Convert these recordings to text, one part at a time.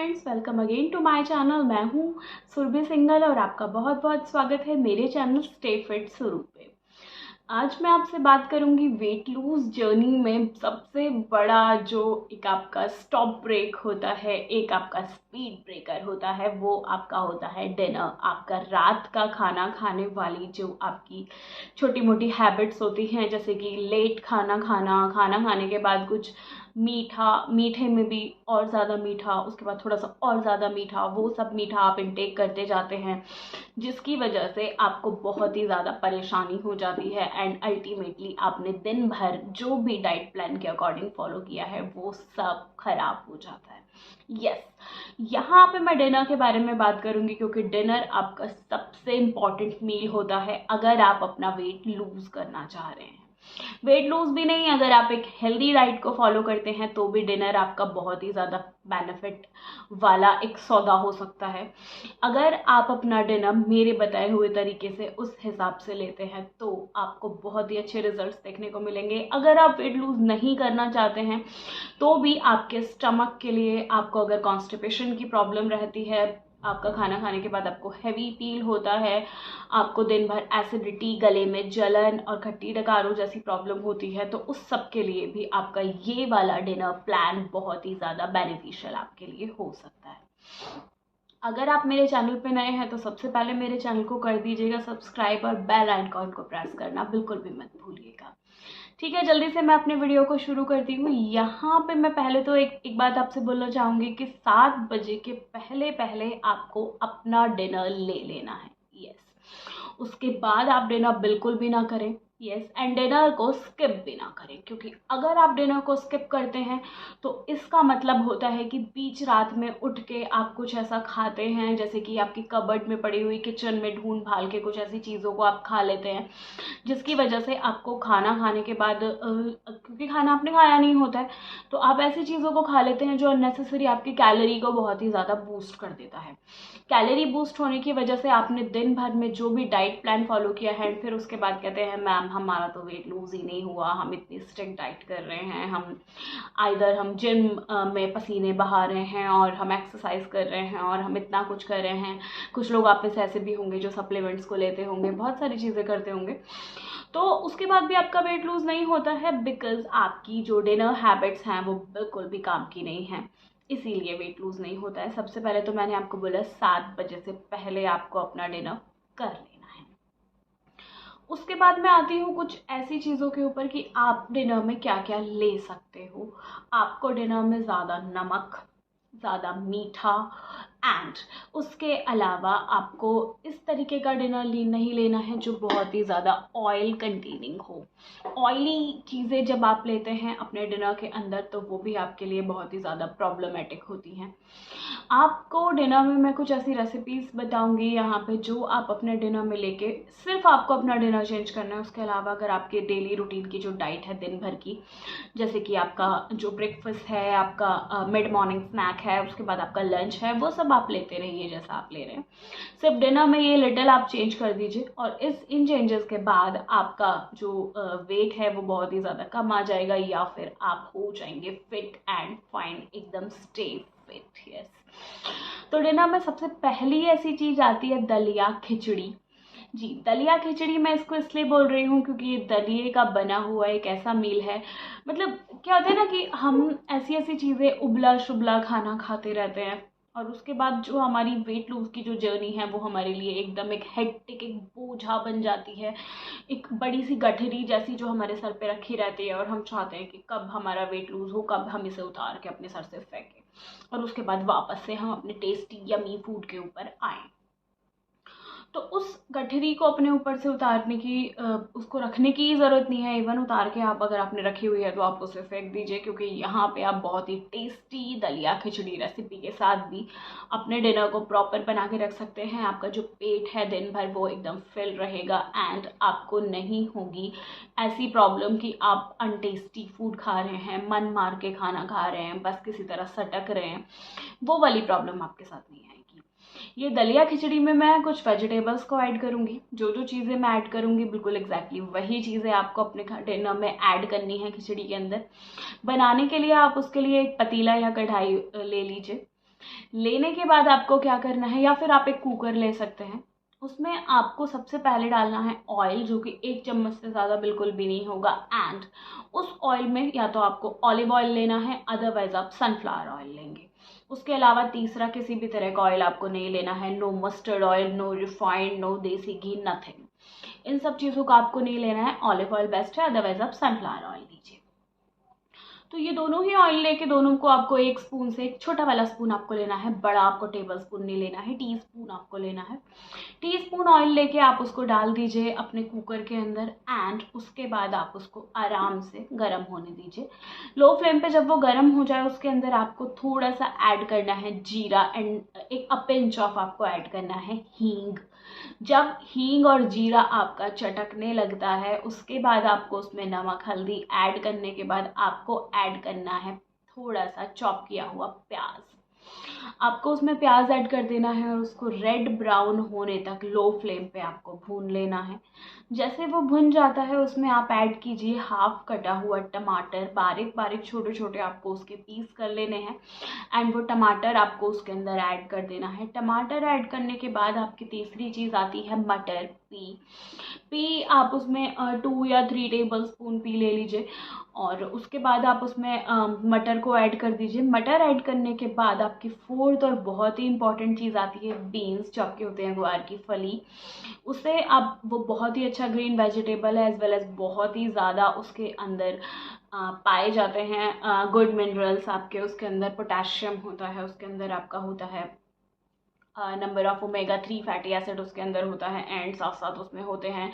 Friends, welcome again to my channel. मैं हूँ सुरभि सिंघल और आपका बहुत बहुत स्वागत है मेरे चैनल स्टे फिट सुरु पे। आज मैं आपसे बात करूंगी वेट लूज जर्नी में सबसे बड़ा जो एक आपका स्टॉप ब्रेक होता है, एक आपका स्पीड ब्रेकर होता है, वो आपका होता है डिनर। आपका रात का खाना खाने वाली जो आपकी छोटी मोटी हैबिट्स होती हैं, जैसे कि लेट खाना खाना, खाना खाने के बाद कुछ मीठे में भी और ज़्यादा मीठा, उसके बाद थोड़ा सा और ज़्यादा मीठा, वो सब मीठा आप इनटेक करते जाते हैं, जिसकी वजह से आपको बहुत ही ज़्यादा परेशानी हो जाती है एंड अल्टीमेटली आपने दिन भर जो भी डाइट प्लान के अकॉर्डिंग फॉलो किया है वो सब खराब हो जाता है। यस, यहाँ पे मैं डिनर के बारे में बात करूंगी क्योंकि डिनर आपका सबसे इम्पॉर्टेंट मील होता है अगर आप अपना वेट लूज करना चाह रहे हैं। वेट लूज भी नहीं, अगर आप एक हेल्दी डाइट को फॉलो करते हैं तो भी डिनर आपका बहुत ही ज़्यादा बेनिफिट वाला एक सौदा हो सकता है। अगर आप अपना डिनर मेरे बताए हुए तरीके से उस हिसाब से लेते हैं तो आपको बहुत ही अच्छे रिजल्ट्स देखने को मिलेंगे। अगर आप वेट लूज नहीं करना चाहते हैं तो भी आपके स्टमक के लिए, आपको अगर कॉन्स्टिपेशन की प्रॉब्लम रहती है, आपका खाना खाने के बाद आपको हैवी फील होता है, आपको दिन भर एसिडिटी, गले में जलन और खट्टी डकारों जैसी प्रॉब्लम होती है, तो उस सब के लिए भी आपका ये वाला डिनर प्लान बहुत ही ज़्यादा बेनिफिशियल आपके लिए हो सकता है। अगर आप मेरे चैनल पे नए हैं तो सबसे पहले मेरे चैनल को कर दीजिएगा सब्सक्राइब और बेल आइकॉन को प्रेस करना बिल्कुल भी मत भूलिएगा। ठीक है, जल्दी से मैं अपने वीडियो को शुरू करती हूँ। यहाँ पे मैं पहले तो एक बात आपसे बोलना चाहूँगी कि 7 बजे के पहले पहले आपको अपना डिनर ले लेना है। यस, उसके बाद आप डिनर बिल्कुल भी ना करें। यस, एंड डिनर को स्किप भी ना करें, क्योंकि अगर आप डिनर को स्किप करते हैं तो इसका मतलब होता है कि बीच रात में उठ के आप कुछ ऐसा खाते हैं, जैसे कि आपकी कबर्ड में पड़ी हुई किचन में ढूंढ भाल के कुछ ऐसी चीज़ों को आप खा लेते हैं, जिसकी वजह से आपको खाना खाने के बाद क्योंकि खाना आपने खाया नहीं होता है तो आप ऐसी चीज़ों को खा लेते हैं जो अननेसेसरी आपकी कैलोरी को बहुत ही ज़्यादा बूस्ट कर देता है। कैलोरी बूस्ट होने की वजह से आपने दिन भर में जो भी डाइट प्लान फॉलो किया है, फिर उसके बाद कहते हैं मैम हमारा तो वेट लूज ही नहीं हुआ, हम इतनी स्ट्रिक्ट डाइट कर रहे हैं, हम जिम में पसीने बहा रहे हैं और हम एक्सरसाइज कर रहे हैं और हम इतना कुछ कर रहे हैं। कुछ लोग आप में से ऐसे भी होंगे जो सप्लीमेंट्स को लेते होंगे, बहुत सारी चीज़ें करते होंगे, तो उसके बाद भी आपका वेट लूज नहीं होता है बिकॉज आपकी जो डिनर हैबिट्स हैं वो बिल्कुल भी काम की नहीं है, इसीलिए वेट लूज नहीं होता है। सबसे पहले तो मैंने आपको बोला 7 बजे से पहले आपको अपना डिनर कर लेना है। उसके बाद मैं आती हूँ कुछ ऐसी चीज़ों के ऊपर कि आप डिनर में क्या क्या ले सकते हो। आपको डिनर में ज़्यादा नमक, ज़्यादा मीठा एंड उसके अलावा आपको इस तरीके का डिनर नहीं लेना है जो बहुत ही ज़्यादा ऑयल कंटेनिंग हो। ऑयली चीज़ें जब आप लेते हैं अपने डिनर के अंदर तो वो भी आपके लिए बहुत ही ज़्यादा प्रॉब्लमेटिक होती हैं। आपको डिनर में मैं कुछ ऐसी रेसिपीज़ बताऊंगी यहाँ पे जो आप अपने डिनर में लेके, सिर्फ आपको अपना डिनर चेंज करना है। उसके अलावा अगर आपके डेली रूटीन की जो डाइट है दिन भर की, जैसे कि आपका जो ब्रेकफास्ट है, आपका मिड मॉर्निंग स्नैक है, उसके बाद आपका लंच है, वो सब आप लेते रहिए जैसा आप ले रहे हैं। सिर्फ डिनर में ये लिटिल आप चेंज कर दीजिए और इन चेंजेस के बाद आपका जो वेट है वो बहुत ही ज़्यादा कम आ जाएगा, या फिर आप हो जाएंगे फिट एंड फाइन, एकदम स्टे फिट। यस, तो डिनर में सबसे पहली ऐसी चीज़ आती है दलिया खिचड़ी। जी, दलिया खिचड़ी मैं इसको इसलिए बोल रही हूँ क्योंकि ये दलिए का बना हुआ एक ऐसा मील है। मतलब क्या होता है ना कि हम ऐसी ऐसी चीज़ें उबला शुबला खाना खाते रहते हैं और उसके बाद जो हमारी वेट लूज की जो जर्नी है वो हमारे लिए एकदम एक हेक्टिक, एक बोझा बन जाती है, एक बड़ी सी गठरी जैसी जो हमारे सर पे रखी रहती है और हम चाहते हैं कि कब हमारा वेट लूज हो, कब हम इसे उतार के अपने सर से फेंकें और उसके बाद वापस से हम अपने टेस्टी यमी फूड के ऊपर आएँ। तो उस गठरी को अपने ऊपर से उतारने की, उसको रखने की ज़रूरत नहीं है। इवन उतार के आप अगर आपने रखी हुई है तो आप उसे फेंक दीजिए, क्योंकि यहाँ पे आप बहुत ही टेस्टी दलिया खिचड़ी रेसिपी के साथ भी अपने डिनर को प्रॉपर बना के रख सकते हैं। आपका जो पेट है दिन भर वो एकदम फिल रहेगा एंड आपको नहीं होगी ऐसी प्रॉब्लम कि आप अनटेस्टी फूड खा रहे हैं, मन मार के खाना खा रहे हैं, बस किसी तरह सटक रहे हैं, वो वाली प्रॉब्लम आपके साथ नहीं आएगी। ये दलिया खिचड़ी में मैं कुछ वेजिटेबल्स को ऐड करूँगी। जो जो चीज़ें मैं ऐड करूँगी बिल्कुल एग्जैक्टली वही चीज़ें आपको अपने डिनर में ऐड करनी है खिचड़ी के अंदर। बनाने के लिए आप उसके लिए एक पतीला या कढ़ाई ले लीजिए। लेने के बाद आपको क्या करना है, या फिर आप एक कुकर ले सकते हैं, उसमें आपको सबसे पहले डालना है ऑयल, जो कि 1 चम्मच से ज़्यादा बिल्कुल भी नहीं होगा। एंड उस ऑयल में या तो आपको ऑलिव ऑयल लेना है, अदरवाइज आप सनफ्लावर ऑयल लेंगे। उसके अलावा तीसरा किसी भी तरह का ऑयल आपको नहीं लेना है। No mustard oil, no refined, no desi ghee, nothing. इन सब चीज़ों का आपको नहीं लेना है। ऑलिव ऑयल बेस्ट है, अदरवाइज आप सनफ्लावर ऑयल लीजिए। तो ये दोनों ही ऑयल लेके दोनों को आपको एक स्पून से, एक छोटा वाला स्पून आपको लेना है, बड़ा आपको टेबल स्पून नहीं लेना है, टी स्पून आपको लेना है। टी स्पून ऑयल लेके आप उसको डाल दीजिए अपने कुकर के अंदर। एंड उसके बाद आप उसको आराम से गर्म होने दीजिए। लो फ्लेम पे जब वो गर्म हो जाए, उसके अंदर आपको थोड़ा सा ऐड करना है जीरा, एंड एक पिंच ऑफ आपको ऐड करना है हींग। जब हींग और जीरा आपका चटकने लगता है, उसके बाद आपको उसमें नमक हल्दी ऐड करने के बाद आपको ऐड करना है थोड़ा सा चॉप किया हुआ प्याज। आपको उसमें प्याज ऐड कर देना है और उसको रेड ब्राउन होने तक लो फ्लेम पे आपको भून लेना है। जैसे वो भुन जाता है, उसमें आप ऐड कीजिए हाफ कटा हुआ टमाटर, बारीक बारीक छोटे छोटे आपको उसके पीस कर लेने हैं। एंड वो टमाटर आपको उसके अंदर ऐड कर देना है। टमाटर ऐड करने के बाद आपकी तीसरी चीज़ आती है मटर, पी आप उसमें 2 या 3 टेबल स्पून पी ले लीजिए। और उसके बाद आप उसमें मटर को ऐड कर दीजिए। मटर ऐड करने के बाद आपकी फोर्थ और बहुत ही इंपॉर्टेंट चीज़ आती है बीन्स, जो आपके होते हैं ग्वार की फली। उसे आप, वो बहुत ही अच्छा ग्रीन वेजिटेबल है, एज वेल एज बहुत ही ज़्यादा उसके अंदर पाए जाते हैं गुड मिनरल्स आपके। उसके अंदर पोटेशियम होता है, उसके अंदर आपका होता है number of omega 3 fatty acid उसके अंदर होता है। एंड साथ साथ उसमें होते हैं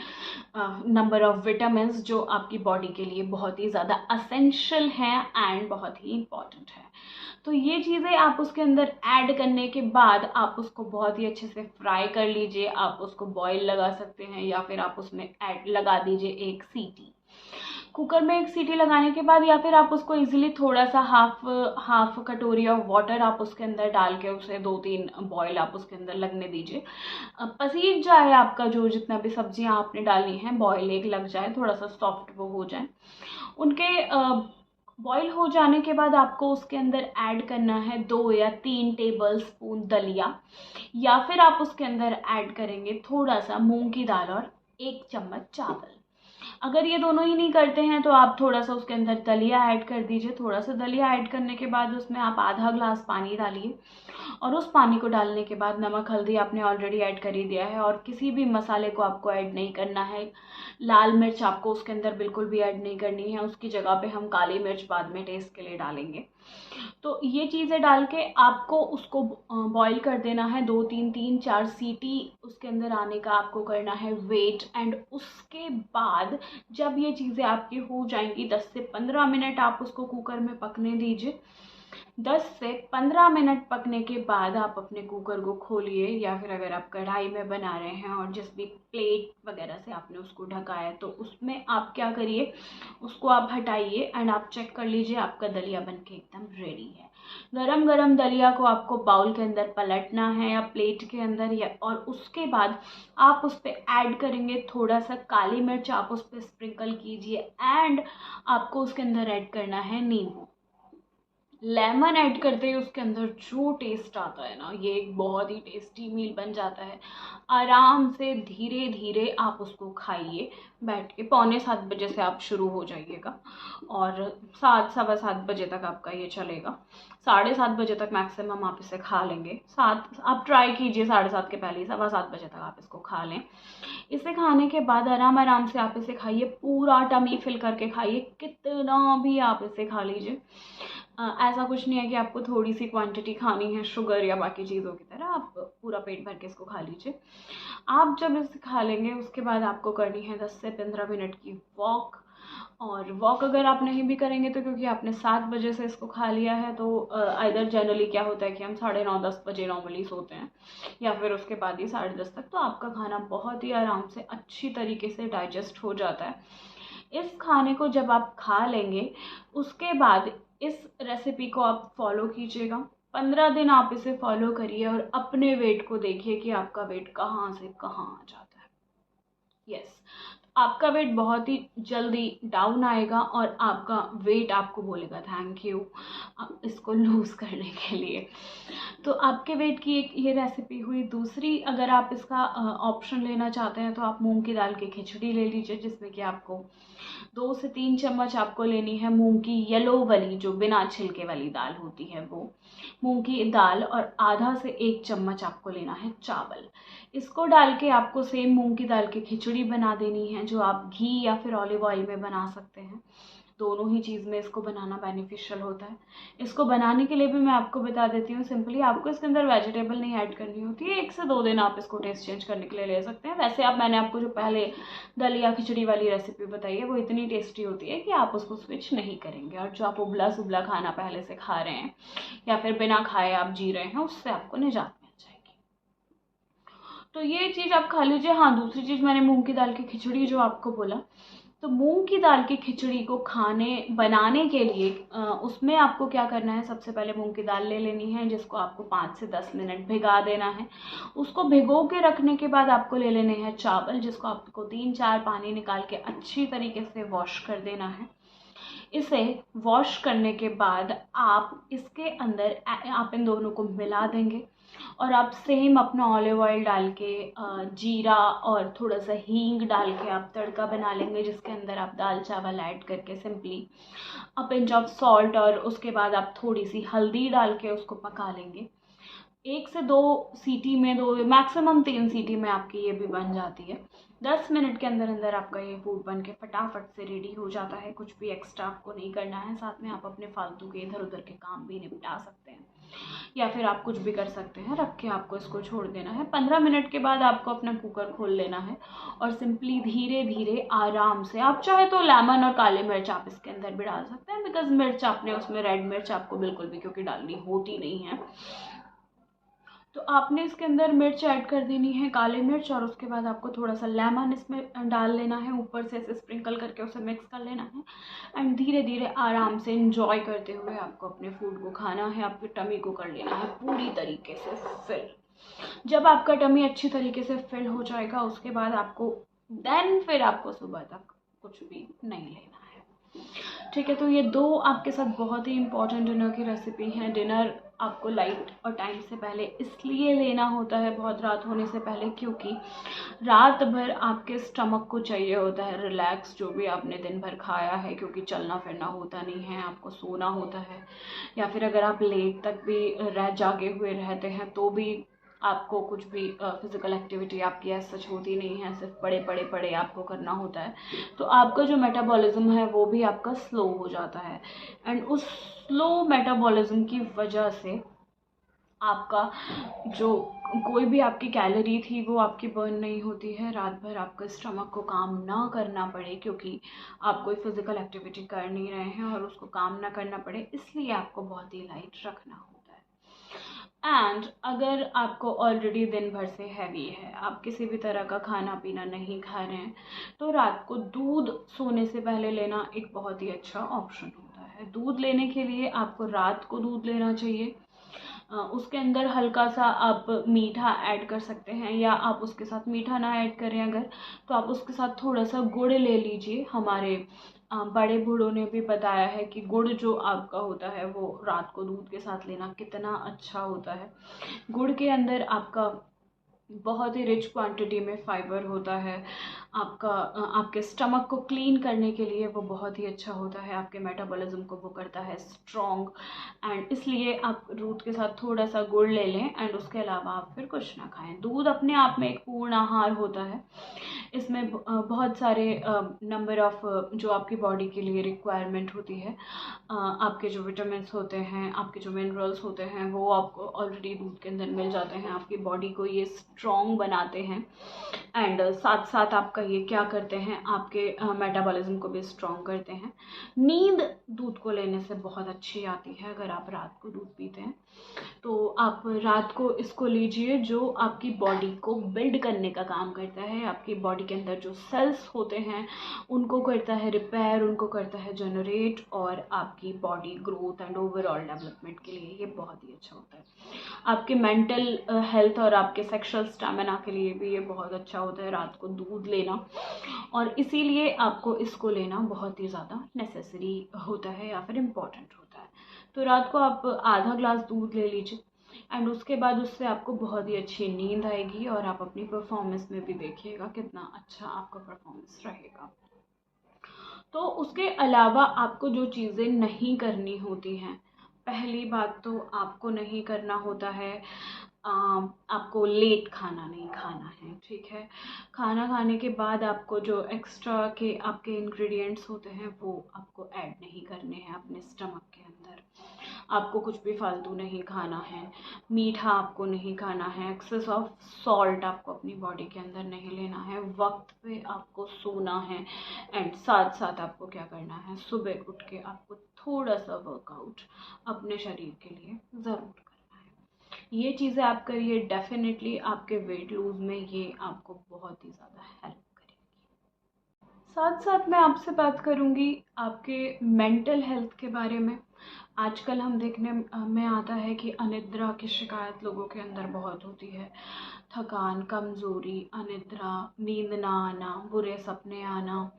नंबर ऑफ विटामिन, जो आपकी बॉडी के लिए बहुत ही ज़्यादा असेंशियल हैं एंड बहुत ही इम्पॉर्टेंट है। तो ये चीज़ें आप उसके अंदर ऐड करने के बाद आप उसको बहुत ही अच्छे से फ्राई कर लीजिए। आप उसको बॉईल लगा सकते हैं, या फिर आप उसमें ऐड लगा दीजिए एक सीटी। कुकर में एक सीटी लगाने के बाद, या फिर आप उसको इजीली थोड़ा सा हाफ हाफ कटोरी ऑफ वाटर आप उसके अंदर डाल के उसे 2-3 बॉईल आप उसके अंदर लगने दीजिए। पसीज जाए आपका जो जितना भी सब्जियां आपने डाली हैं, बॉईल एक लग जाए, थोड़ा सा सॉफ्ट वो हो जाए। उनके बॉईल हो जाने के बाद आपको उसके अंदर ऐड करना है 2 या 3 टेबल स्पून दलिया, या फिर आप उसके अंदर ऐड करेंगे थोड़ा सा मूंग की दाल और 1 चम्मच चावल। अगर ये दोनों ही नहीं करते हैं तो आप थोड़ा सा उसके अंदर दलिया ऐड कर दीजिए। थोड़ा सा दलिया ऐड करने के बाद उसमें आप आधा ग्लास पानी डालिए, और उस पानी को डालने के बाद नमक हल्दी आपने ऑलरेडी ऐड कर ही दिया है, और किसी भी मसाले को आपको ऐड नहीं करना है। लाल मिर्च आपको उसके अंदर बिल्कुल भी ऐड नहीं करनी है, उसकी जगह पे हम काली मिर्च बाद में टेस्ट के लिए डालेंगे। तो ये चीज़ें डाल के आपको उसको बॉईल कर देना है। 2-3 3-4 सीटी उसके अंदर आने का आपको करना है वेट। एंड उसके बाद जब ये चीज़ें आपकी हो जाएंगी, 10 से 15 मिनट आप उसको कुकर में पकने दीजिए। 10 से 15 मिनट पकने के बाद आप अपने कुकर को खोलिए, या फिर अगर आप कढ़ाई में बना रहे हैं और जिस भी प्लेट वगैरह से आपने उसको ढका है, तो उसमें आप क्या करिए, उसको आप हटाइए एंड आप चेक कर लीजिए आपका दलिया बनके एकदम रेडी है। गरम गरम दलिया को आपको बाउल के अंदर पलटना है या प्लेट के अंदर, या और उसके बाद आप उस पर ऐड करेंगे थोड़ा सा काली मिर्च, आप उस पर स्प्रिंकल कीजिए। एंड आपको उसके अंदर ऐड करना है नींबू। लेमन ऐड करते ही उसके अंदर जो टेस्ट आता है ना, ये एक बहुत ही टेस्टी मील बन जाता है। आराम से धीरे धीरे आप उसको खाइए बैठ के। 6:45 बजे से आप शुरू हो जाइएगा और 7 सवा 7 बजे तक आपका ये चलेगा। 7:30 बजे तक मैक्सिमम आप इसे खा लेंगे। 7 आप ट्राई कीजिए, 7:30 के पहले 7:15 बजे तक आप इसको खा लें। इसे खाने के बाद आराम आराम से आप इसे खाइए, पूरा टमी फिल करके खाइए, कितना भी आप इसे खा लीजिए। ऐसा कुछ नहीं है कि आपको थोड़ी सी क्वांटिटी खानी है शुगर या बाकी चीज़ों की तरह, आप पूरा पेट भर के इसको खा लीजिए। आप जब इसे खा लेंगे, उसके बाद आपको करनी है 10 से 15 मिनट की वॉक। और वॉक अगर आप नहीं भी करेंगे तो, क्योंकि आपने 7 बजे से इसको खा लिया है, तो इधर जनरली क्या होता है कि हम 9:30-10 बजे नॉर्मली सोते हैं, या फिर उसके बाद ही 10:30 तक, तो आपका खाना बहुत ही आराम से अच्छी तरीके से डाइजेस्ट हो जाता है। इस खाने को जब आप खा लेंगे, उसके बाद इस रेसिपी को आप फॉलो कीजिएगा। 15 दिन आप इसे फॉलो करिए और अपने वेट को देखिए कि आपका वेट कहाँ से कहाँ आ जाता है। यस, आपका वेट बहुत ही जल्दी डाउन आएगा और आपका वेट आपको बोलेगा थैंक यू इसको लूज़ करने के लिए। तो आपके वेट की एक ये रेसिपी हुई। दूसरी, अगर आप इसका ऑप्शन लेना चाहते हैं तो आप मूंग की दाल की खिचड़ी ले लीजिए, जिसमें कि आपको 2 से 3 चम्मच आपको लेनी है मूंग की येलो वाली, जो बिना छिलके वाली दाल होती है वो मूंग की दाल, और आधा से 1 चम्मच आपको लेना है चावल। इसको डाल के आपको सेम मूंग की दाल की खिचड़ी बना देनी है, जो आप घी या फिर ऑलिव ऑयल में बना सकते हैं। दोनों ही चीज़ में इसको बनाना बेनिफिशियल होता है। इसको बनाने के लिए भी मैं आपको बता देती हूँ, सिंपली आपको इसके अंदर वेजिटेबल नहीं ऐड करनी होती है। 1 से 2 दिन आप इसको टेस्ट चेंज करने के लिए ले सकते हैं। वैसे आप, मैंने आपको जो पहले दलिया खिचड़ी वाली रेसिपी बताई है वो इतनी टेस्टी होती है कि आप उसको स्विच नहीं करेंगे, और जो आप उबला सुबला खाना पहले से खा रहे हैं या फिर बिना खाए आप जी रहे हैं, उससे आपको निजात मिल जाएगी। तो ये चीज़ आप खा लीजिए। हाँ, दूसरी चीज़ मैंने मूंग की दाल की खिचड़ी जो आपको बोला, तो मूंग की दाल की खिचड़ी को बनाने के लिए उसमें आपको क्या करना है, सबसे पहले मूंग की दाल ले लेनी है, जिसको आपको 5 से 10 मिनट भिगा देना है। उसको भिगो के रखने के बाद आपको ले लेने हैं चावल, जिसको आपको 3-4 पानी निकाल के अच्छी तरीके से वॉश कर देना है। इसे वॉश करने के बाद आप इसके अंदर आप इन दोनों को मिला देंगे, और आप सेम अपना ऑलिव ऑयल डाल के जीरा और थोड़ा सा हींग डाल के आप तड़का बना लेंगे, जिसके अंदर आप दाल चावल ऐड करके simply a pinch of salt, और उसके बाद आप थोड़ी सी हल्दी डाल के उसको पका लेंगे। 1 से 2 सीटी में, 2 मैक्सिमम 3 सीटी में आपकी ये भी बन जाती है। 10 मिनट के अंदर अंदर आपका ये फूड बन के फटाफट से रेडी हो जाता है। कुछ भी एक्स्ट्रा आपको नहीं करना है। साथ में आप अपने फालतू के इधर उधर के काम भी निपटा सकते हैं, या फिर आप कुछ भी कर सकते हैं। रख के आपको इसको छोड़ देना है। 15 मिनट के बाद आपको अपना कुकर खोल लेना है, और सिंपली धीरे धीरे आराम से, आप चाहे तो लेमन और काली मिर्च आप इसके अंदर भी डाल सकते हैं, बिकॉज मिर्च आपने उसमें रेड मिर्च आपको बिल्कुल भी क्योंकि डालनी होती नहीं है। तो आपने इसके अंदर मिर्च ऐड कर देनी है, काली मिर्च, और उसके बाद आपको थोड़ा सा लेमन इसमें डाल लेना है, ऊपर से इसे स्प्रिंकल करके उसे मिक्स कर लेना है, एंड धीरे धीरे आराम से इंजॉय करते हुए आपको अपने फूड को खाना है। आपकी टमी को कर लेना है पूरी तरीके से फिल। जब आपका टमी अच्छी तरीके से फिल हो जाएगा, उसके बाद आपको फिर आपको सुबह तक कुछ भी नहीं लेना है। ठीक है, तो ये 2 आपके साथ बहुत ही इंपॉर्टेंट डिनर की रेसिपी हैं। डिनर आपको लाइट और टाइम से पहले इसलिए लेना होता है, बहुत रात होने से पहले, क्योंकि रात भर आपके स्टमक को चाहिए होता है रिलैक्स, जो भी आपने दिन भर खाया है, क्योंकि चलना फिरना होता नहीं है, आपको सोना होता है, या फिर अगर आप लेट तक भी जागे हुए रहते हैं तो भी आपको कुछ भी फिजिकल एक्टिविटी आपकी ऐसा सच होती नहीं है, सिर्फ पड़े आपको करना होता है। तो आपका जो मेटाबॉलिज्म है वो भी आपका स्लो हो जाता है, एंड उस स्लो मेटाबॉलिज्म की वजह से आपका जो कोई भी आपकी कैलोरी थी वो आपकी बर्न नहीं होती है। रात भर आपका स्टमक को काम ना करना पड़े, क्योंकि आप कोई फिजिकल एक्टिविटी कर नहीं रहे हैं, और उसको काम ना करना पड़े, इसलिए आपको बहुत ही लाइट रखना होता है। एंड अगर आपको ऑलरेडी दिन भर से हैवी है, आप किसी भी तरह का खाना पीना नहीं खा रहे हैं, तो रात को दूध सोने से पहले लेना एक बहुत ही अच्छा ऑप्शन होता है। दूध लेने के लिए आपको रात को दूध लेना चाहिए। उसके अंदर हल्का सा आप मीठा ऐड कर सकते हैं, या आप उसके साथ मीठा ना ऐड करें अगर, तो आप उसके साथ थोड़ा सा गुड़ ले लीजिए। हमारे बड़े बूढ़ों ने भी बताया है कि गुड़ जो आपका होता है वो रात को दूध के साथ लेना कितना अच्छा होता है। गुड़ के अंदर आपका बहुत ही रिच क्वांटिटी में फाइबर होता है। आपके स्टमक को क्लीन करने के लिए वो बहुत ही अच्छा होता है, आपके मेटाबॉलिज्म को वो करता है स्ट्रॉन्ग, एंड इसलिए आप दूध के साथ थोड़ा सा गुड़ ले लें, एंड उसके अलावा आप फिर कुछ ना खाएं। दूध अपने आप में एक पूर्ण आहार होता है। इसमें बहुत सारे नंबर ऑफ जो आपकी बॉडी के लिए रिक्वायरमेंट होती है, आपके जो विटामिन्स होते हैं, आपके जो मिनरल्स होते हैं, वो आपको ऑलरेडी दूध के अंदर मिल जाते हैं। आपकी बॉडी को ये स्ट्रॉन्ग बनाते हैं, एंड साथ साथ आपका ये क्या करते हैं, आपके मेटाबॉलिज्म को भी स्ट्रॉन्ग करते हैं। नींद दूध को लेने से बहुत अच्छी आती है। अगर आप रात को दूध पीते हैं तो आप रात को इसको लीजिए, जो आपकी बॉडी को बिल्ड करने का काम करता है। आपकी बॉडी के अंदर जो सेल्स होते हैं उनको करता है रिपेयर, उनको करता है जनरेट, और आपकी body growth and overall development के लिए ये बहुत ही अच्छा होता है। आपके मेंटल हेल्थ और आपके सेक्सुअल स्टेमिना के लिए भी ये बहुत अच्छा होता है रात को दूध लेना, और इसीलिए आपको इसको लेना बहुत ही ज़्यादा नेसेसरी होता है या फिर इम्पॉर्टेंट होता है। तो रात को आप आधा ग्लास दूध ले लीजिए, एंड उसके बाद उससे आपको बहुत ही अच्छी नींद आएगी और आप अपनी परफॉर्मेंस में भी देखिएगा कितना अच्छा आपका परफॉर्मेंस रहेगा। तो उसके अलावा आपको जो चीज़ें नहीं करनी होती हैं, पहली बात तो आपको नहीं करना होता है, आपको लेट खाना नहीं खाना है, ठीक है। खाना खाने के बाद आपको जो एक्स्ट्रा के आपके इंग्रेडिएंट्स होते हैं वो आपको ऐड नहीं करने हैं अपने स्टमक के अंदर। आपको कुछ भी फालतू नहीं खाना है, मीठा आपको नहीं खाना है, एक्सेस ऑफ सॉल्ट आपको अपनी बॉडी के अंदर नहीं लेना है, वक्त पे आपको सोना है, एंड साथ साथ आपको क्या करना है, सुबह उठ के आपको थोड़ा सा वर्कआउट अपने शरीर के लिए ज़रूर करना है। ये चीज़ें आप करिए, डेफिनेटली आपके वेट लूज में ये आपको बहुत ही ज़्यादा हेल्प करेगी। साथ साथ मैं आपसे बात करूँगी आपके मेंटल हेल्थ के बारे में। आजकल हम देखने में आता है कि अनिद्रा की शिकायत लोगों के अंदर बहुत होती है। थकान, कमज़ोरी, अनिद्रा, नींद ना आना, बुरे सपने आना,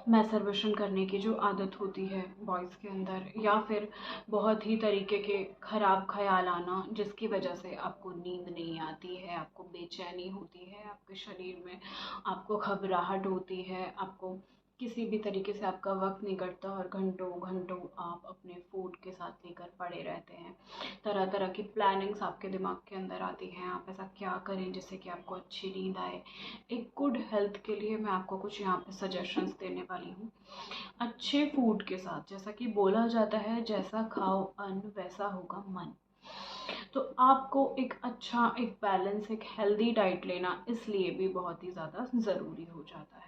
मैस्टरबेशन करने की जो आदत होती है बॉयज़ के अंदर, या फिर बहुत ही तरीके के ख़राब ख्याल आना जिसकी वजह से आपको नींद नहीं आती है, आपको बेचैनी होती है आपके शरीर में, आपको घबराहट होती है, आपको किसी भी तरीके से आपका वक्त नहीं कटता और घंटों घंटों आप अपने फूड के साथ लेकर पड़े रहते हैं। तरह तरह की प्लानिंग्स आपके दिमाग के अंदर आती हैं, आप ऐसा क्या करें जिससे कि आपको अच्छी नींद आए। एक गुड हेल्थ के लिए मैं आपको कुछ यहाँ पे सजेशंस देने वाली हूँ। अच्छे फूड के साथ, जैसा कि बोला जाता है, जैसा खाओ अन्न वैसा होगा मन। तो आपको एक अच्छा, एक बैलेंस, एक हेल्दी डाइट लेना इसलिए भी बहुत ही ज़्यादा ज़रूरी हो जाता है।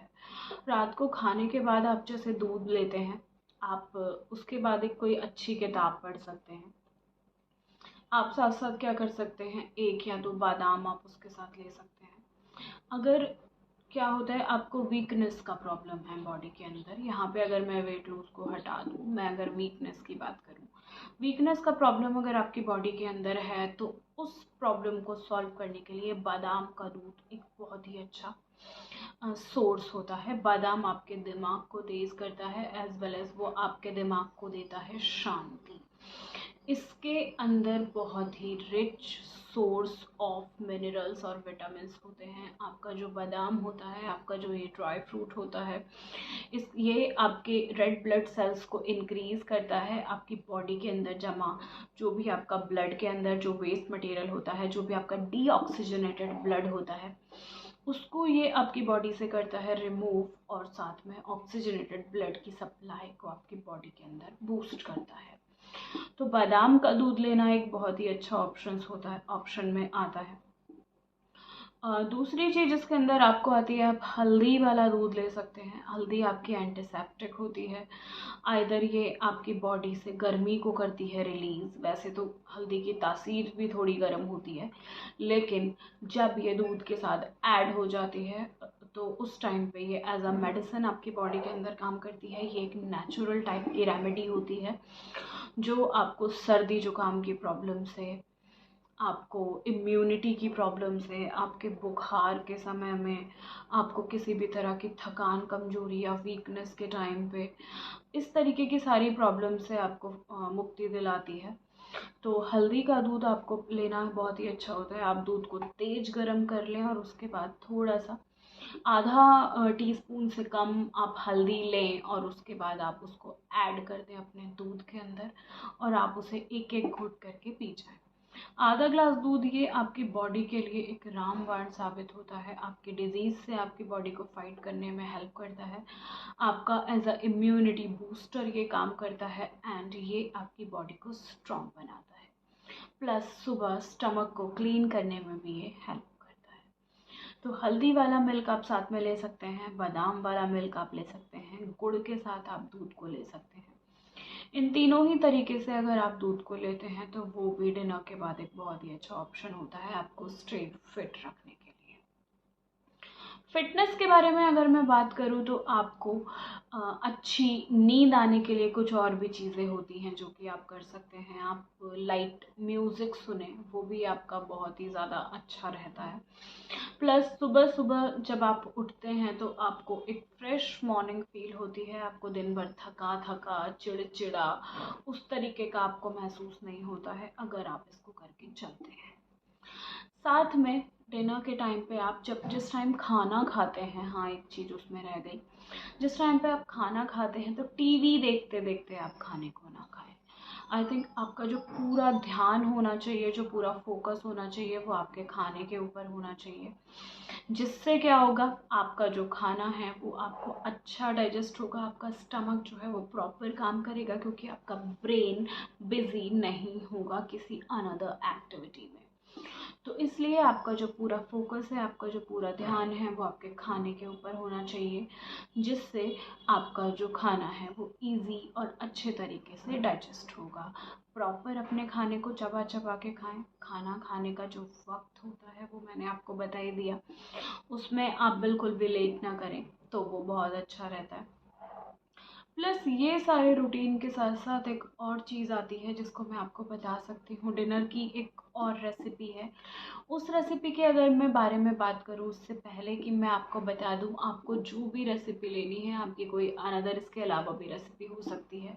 रात को खाने के बाद आप जैसे दूध लेते हैं, आप उसके बाद एक कोई अच्छी किताब पढ़ सकते हैं। आप साथ साथ क्या कर सकते हैं, 1 या 2 बादाम आप उसके साथ ले सकते हैं। अगर क्या होता है, आपको वीकनेस का प्रॉब्लम है बॉडी के अंदर, यहाँ पे अगर मैं वेट लूज को हटा दूँ, मैं अगर वीकनेस की बात करूँ, वीकनेस का प्रॉब्लम अगर आपकी बॉडी के अंदर है तो उस प्रॉब्लम को सॉल्व करने के लिए बादाम का दूध एक बहुत ही अच्छा सोर्स होता है। बादाम आपके दिमाग को तेज करता है, एज वेल एज वो आपके दिमाग को देता है शांति। इसके अंदर बहुत ही रिच सोर्स ऑफ मिनरल्स और विटामिन्स होते हैं। आपका जो बादाम होता है, आपका जो ये ड्राई फ्रूट होता है, ये आपके रेड ब्लड सेल्स को इंक्रीज करता है। आपकी बॉडी के अंदर जमा जो भी आपका ब्लड के अंदर जो वेस्ट मटेरियल होता है, जो भी आपका डीऑक्सीजनेटेड ब्लड होता है, उसको ये आपकी बॉडी से करता है रिमूव, और साथ में ऑक्सीजनेटेड ब्लड की सप्लाई को आपकी बॉडी के अंदर बूस्ट करता है। तो बादाम का दूध लेना एक बहुत ही अच्छा ऑप्शन में आता है। दूसरी चीज़ इसके अंदर आपको आती है, आप हल्दी वाला दूध ले सकते हैं। हल्दी आपकी एंटीसेप्टिक होती है। आइदर ये आपकी बॉडी से गर्मी को करती है रिलीज़। वैसे तो हल्दी की तासीर भी थोड़ी गर्म होती है, लेकिन जब ये दूध के साथ ऐड हो जाती है तो उस टाइम पे ये एज अ मेडिसिन आपकी बॉडी के अंदर काम करती है। ये एक नेचुरल टाइप की रेमेडी होती है जो आपको सर्दी जुकाम की प्रॉब्लम से, आपको इम्यूनिटी की प्रॉब्लम से, आपके बुखार के समय में, आपको किसी भी तरह की थकान, कमजोरी या वीकनेस के टाइम पे, इस तरीके की सारी प्रॉब्लम से आपको मुक्ति दिलाती है। तो हल्दी का दूध आपको लेना बहुत ही अच्छा होता है। आप दूध को तेज गरम कर लें और उसके बाद थोड़ा सा आधा टीस्पून से कम आप हल्दी लें और उसके बाद आप उसको ऐड कर दें अपने दूध के अंदर और आप उसे एक एक घूंट करके पी जाएं। आधा ग्लास दूध ये आपकी बॉडी के लिए एक रामबाण साबित होता है। आपकी डिजीज़ से आपकी बॉडी को फाइट करने में हेल्प करता है। आपका एज अ इम्यूनिटी बूस्टर ये काम करता है, एंड ये आपकी बॉडी को स्ट्रॉन्ग बनाता है। प्लस सुबह स्टमक को क्लीन करने में भी ये हेल्प करता है। तो हल्दी वाला मिल्क आप साथ में ले सकते हैं, बादाम वाला मिल्क आप ले सकते हैं, गुड़ के साथ आप दूध को ले सकते हैं। इन तीनों ही तरीके से अगर आप दूध को लेते हैं तो वो भी डिनर के बाद एक बहुत ही अच्छा ऑप्शन होता है आपको स्टे फिट रखने के लिए। फिटनेस के बारे में अगर मैं बात करूँ तो आपको अच्छी नींद आने के लिए कुछ और भी चीज़ें होती हैं जो कि आप कर सकते हैं। आप लाइट म्यूज़िक सुने, वो भी आपका बहुत ही ज़्यादा अच्छा रहता है। प्लस सुबह सुबह जब आप उठते हैं तो आपको एक फ्रेश मॉर्निंग फील होती है। आपको दिन भर थका थका, चिड़चिड़ा उस तरीके का आपको महसूस नहीं होता है अगर आप इसको करके चलते हैं। साथ में डिनर के टाइम पे आप जब जिस टाइम खाना खाते हैं, हाँ एक चीज़ उसमें रह गई, जिस टाइम पे आप खाना खाते हैं तो टीवी देखते देखते आप खाने को ना खाएं। आई थिंक आपका जो पूरा ध्यान होना चाहिए, जो पूरा फोकस होना चाहिए, वो आपके खाने के ऊपर होना चाहिए। जिससे क्या होगा, आपका जो खाना है वो आपको अच्छा डाइजेस्ट होगा, आपका स्टमक जो है वो प्रॉपर काम करेगा, क्योंकि आपका ब्रेन बिजी नहीं होगा किसी अनदर एक्टिविटी में। तो इसलिए आपका जो पूरा फोकस है, आपका जो पूरा ध्यान है, वो आपके खाने के ऊपर होना चाहिए, जिससे आपका जो खाना है वो इजी और अच्छे तरीके से डाइजेस्ट होगा। प्रॉपर अपने खाने को चबा चबा के खाएं। खाना खाने का जो वक्त होता है वो मैंने आपको बता ही दिया, उसमें आप बिल्कुल भी लेट ना करें तो वो बहुत अच्छा रहता है। प्लस ये सारे रूटीन के साथ साथ एक और चीज़ आती है जिसको मैं आपको बता सकती हूँ। डिनर की एक और रेसिपी है। उस रेसिपी के अगर मैं बारे में बात करूँ उससे पहले कि मैं आपको बता दूँ, आपको जो भी रेसिपी लेनी है, आपकी कोई अनदर इसके अलावा भी रेसिपी हो सकती है,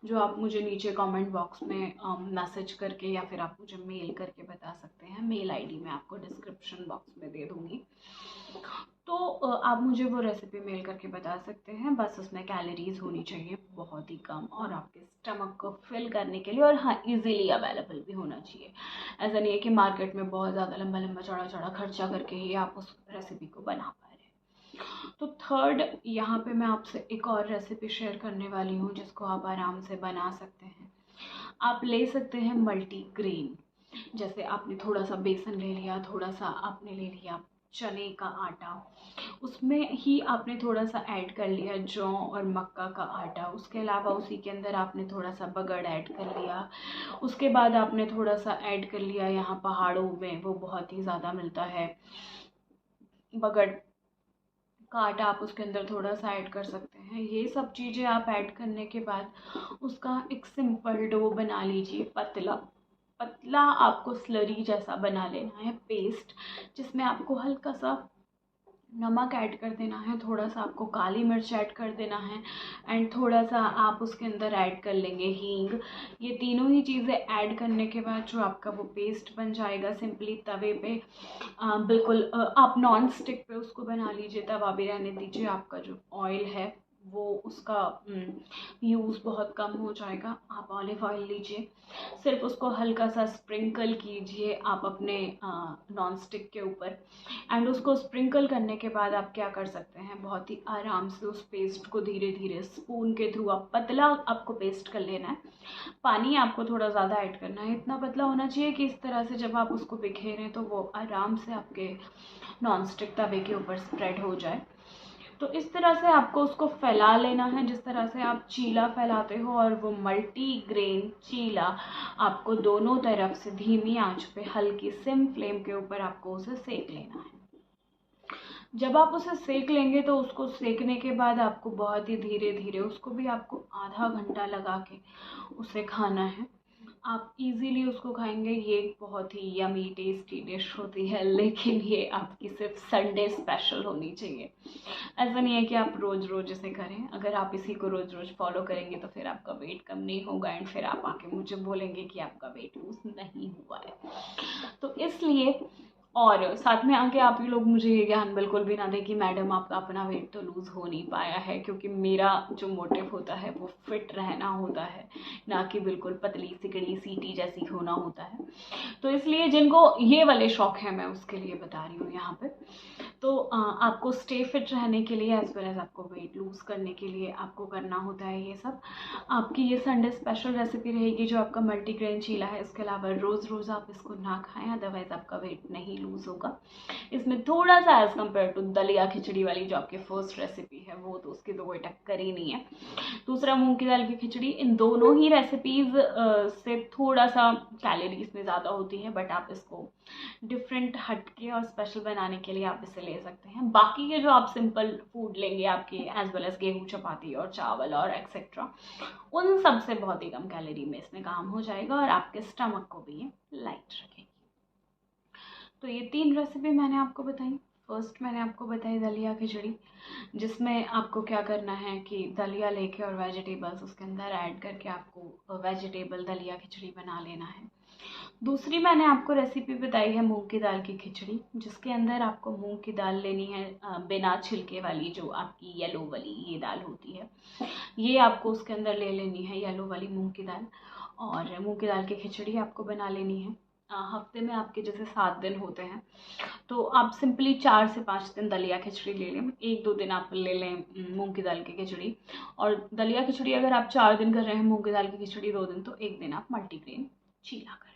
जो आप मुझे नीचे कमेंट बॉक्स में मैसेज करके या फिर आप मुझे मेल करके बता सकते हैं। मेल आईडी मैं आपको डिस्क्रिप्शन बॉक्स में दे दूँगी। तो आप मुझे वो रेसिपी मेल करके बता सकते हैं। बस उसमें कैलोरीज होनी चाहिए बहुत ही कम, और आपके स्टमक को फिल करने के लिए, और हाँ इजीली अवेलेबल भी होना चाहिए। ऐसा नहीं है कि मार्केट में बहुत ज़्यादा लंबा लंबा चौड़ा चौड़ा खर्चा करके ही आप उस रेसिपी को बना पा रहे हैं। तो थर्ड, यहाँ पे मैं आपसे एक और रेसिपी शेयर करने वाली हूँ जिसको आप आराम से बना सकते हैं। आप ले सकते हैं मल्टीग्रेन। जैसे आपने थोड़ा सा बेसन ले लिया, थोड़ा सा आपने ले लिया चने का आटा, उसमें ही आपने थोड़ा सा ऐड कर लिया जौ और मक्का का आटा, उसके अलावा उसी के अंदर आपने थोड़ा सा बगड़ ऐड कर लिया, उसके बाद आपने थोड़ा सा ऐड कर लिया, यहाँ पहाड़ों में वो बहुत ही ज़्यादा मिलता है बगड़ का आटा, आप उसके अंदर थोड़ा सा ऐड कर सकते हैं। ये सब चीज़ें आप ऐड करने के बाद उसका एक सिंपल डो बना लीजिए, पतला पतला आपको स्लरी जैसा बना लेना है पेस्ट, जिसमें आपको हल्का सा नमक ऐड कर देना है, थोड़ा सा आपको काली मिर्च ऐड कर देना है, एंड थोड़ा सा आप उसके अंदर ऐड कर लेंगे हींग। ये तीनों ही चीज़ें ऐड करने के बाद जो आपका वो पेस्ट बन जाएगा, सिंपली तवे पे बिल्कुल आप नॉन स्टिक पे उसको बना लीजिए, तवा भी रहने दीजिए। आपका जो ऑयल है वो उसका यूज़ बहुत कम हो जाएगा। आप ऑलिव ऑयल लीजिए, सिर्फ उसको हल्का सा स्प्रिंकल कीजिए आप अपने नॉन स्टिक के ऊपर, एंड उसको स्प्रिंकल करने के बाद आप क्या कर सकते हैं, बहुत ही आराम से उस पेस्ट को धीरे धीरे स्पून के थ्रू, आप पतला आपको पेस्ट कर लेना है। पानी आपको थोड़ा ज़्यादा ऐड करना है, इतना पतला होना चाहिए कि इस तरह से जब आप उसको बिखेरें तो वो आराम से आपके नॉन स्टिक तवे के ऊपर स्प्रेड हो जाए। तो इस तरह से आपको उसको फैला लेना है, जिस तरह से आप चीला फैलाते हो, और वो मल्टी ग्रेन चीला आपको दोनों तरफ से धीमी आंच पे हल्की सिम फ्लेम के ऊपर आपको उसे सेक लेना है। जब आप उसे सेक लेंगे तो उसको सेकने के बाद आपको बहुत ही धीरे धीरे, उसको भी आपको आधा घंटा लगा के उसे खाना है। आप इजीली उसको खाएंगे। ये बहुत ही यमी टेस्टी डिश होती है, लेकिन ये आपकी सिर्फ संडे स्पेशल होनी चाहिए। ऐसा नहीं है कि आप रोज़ रोज़ इसे करें। अगर आप इसी को रोज़ रोज़ फॉलो करेंगे तो फिर आपका वेट कम नहीं होगा, एंड फिर आप आके मुझे बोलेंगे कि आपका वेट लूज नहीं हुआ है। तो इसलिए, और साथ में आके आप ही लोग मुझे ये ज्ञान बिल्कुल भी ना दें कि मैडम आपका अपना वेट तो लूज़ हो नहीं पाया है, क्योंकि मेरा जो मोटिव होता है वो फिट रहना होता है, ना कि बिल्कुल पतली सिकड़ी सीटी जैसी होना होता है। तो इसलिए जिनको ये वाले शौक हैं मैं उसके लिए बता रही हूँ यहाँ पे। तो आपको स्टे फिट रहने के लिए एज वेल एज आपको वेट लूज़ करने के लिए आपको करना होता है ये सब। आपकी ये संडे स्पेशल रेसिपी रहेगी जो आपका मल्टीग्रेन चीला है। इसके अलावा रोज़ रोज़ आप इसको ना खाएं, अदरवाइज़ आपका वेट नहीं लूज़ होगा। इसमें थोड़ा सा एज़ कम्पेयर टू दलिया खिचड़ी वाली जो आपकी फर्स्ट रेसिपी है, वो तो उसकी तो कोई टक्कर ही नहीं है। दूसरा मूंग की दाल की खिचड़ी, इन दोनों ही रेसिपीज़ से थोड़ा सा कैलोरीज में ज़्यादा होती है, बट आप इसको डिफरेंट हटके और स्पेशल बनाने के लिए आप इसे ले सकते हैं। बाकी के जो आप सिंपल फूड लेंगे आपके एज वेल एज गेहूँ, चपाती और चावल और एक्सेट्रा, उन सब से बहुत ही कम कैलोरी में इसमें काम हो जाएगा और आपके स्टमक को भी ये लाइट रखेगी। तो ये 3 रेसिपी मैंने आपको बताई। फर्स्ट मैंने आपको बताई दलिया खिचड़ी, जिसमें आपको क्या करना है कि दलिया लेके और वेजिटेबल्स उसके अंदर ऐड करके आपको वेजिटेबल दलिया खिचड़ी बना लेना है। दूसरी मैंने आपको रेसिपी बताई है मूंग की दाल की खिचड़ी, जिसके अंदर आपको मूंग की दाल लेनी है बिना छिलके वाली, जो आपकी येलो वाली ये दाल होती है, ये आपको उसके अंदर ले लेनी है, येलो वाली मूंग की दाल। और मूंग की दाल की खिचड़ी आपको बना लेनी है। हफ्ते में आपके जैसे 7 दिन होते हैं, तो आप सिंपली 4 से 5 दिन दलिया खिचड़ी ले लें, 1-2 दिन आप ले लें मूंग की दाल की खिचड़ी। और दलिया खिचड़ी अगर आप 4 दिन कर रहे हैं, मूंग की दाल की खिचड़ी 2 दिन, तो 1 दिन आप मल्टीग्रेन चीला कर लें।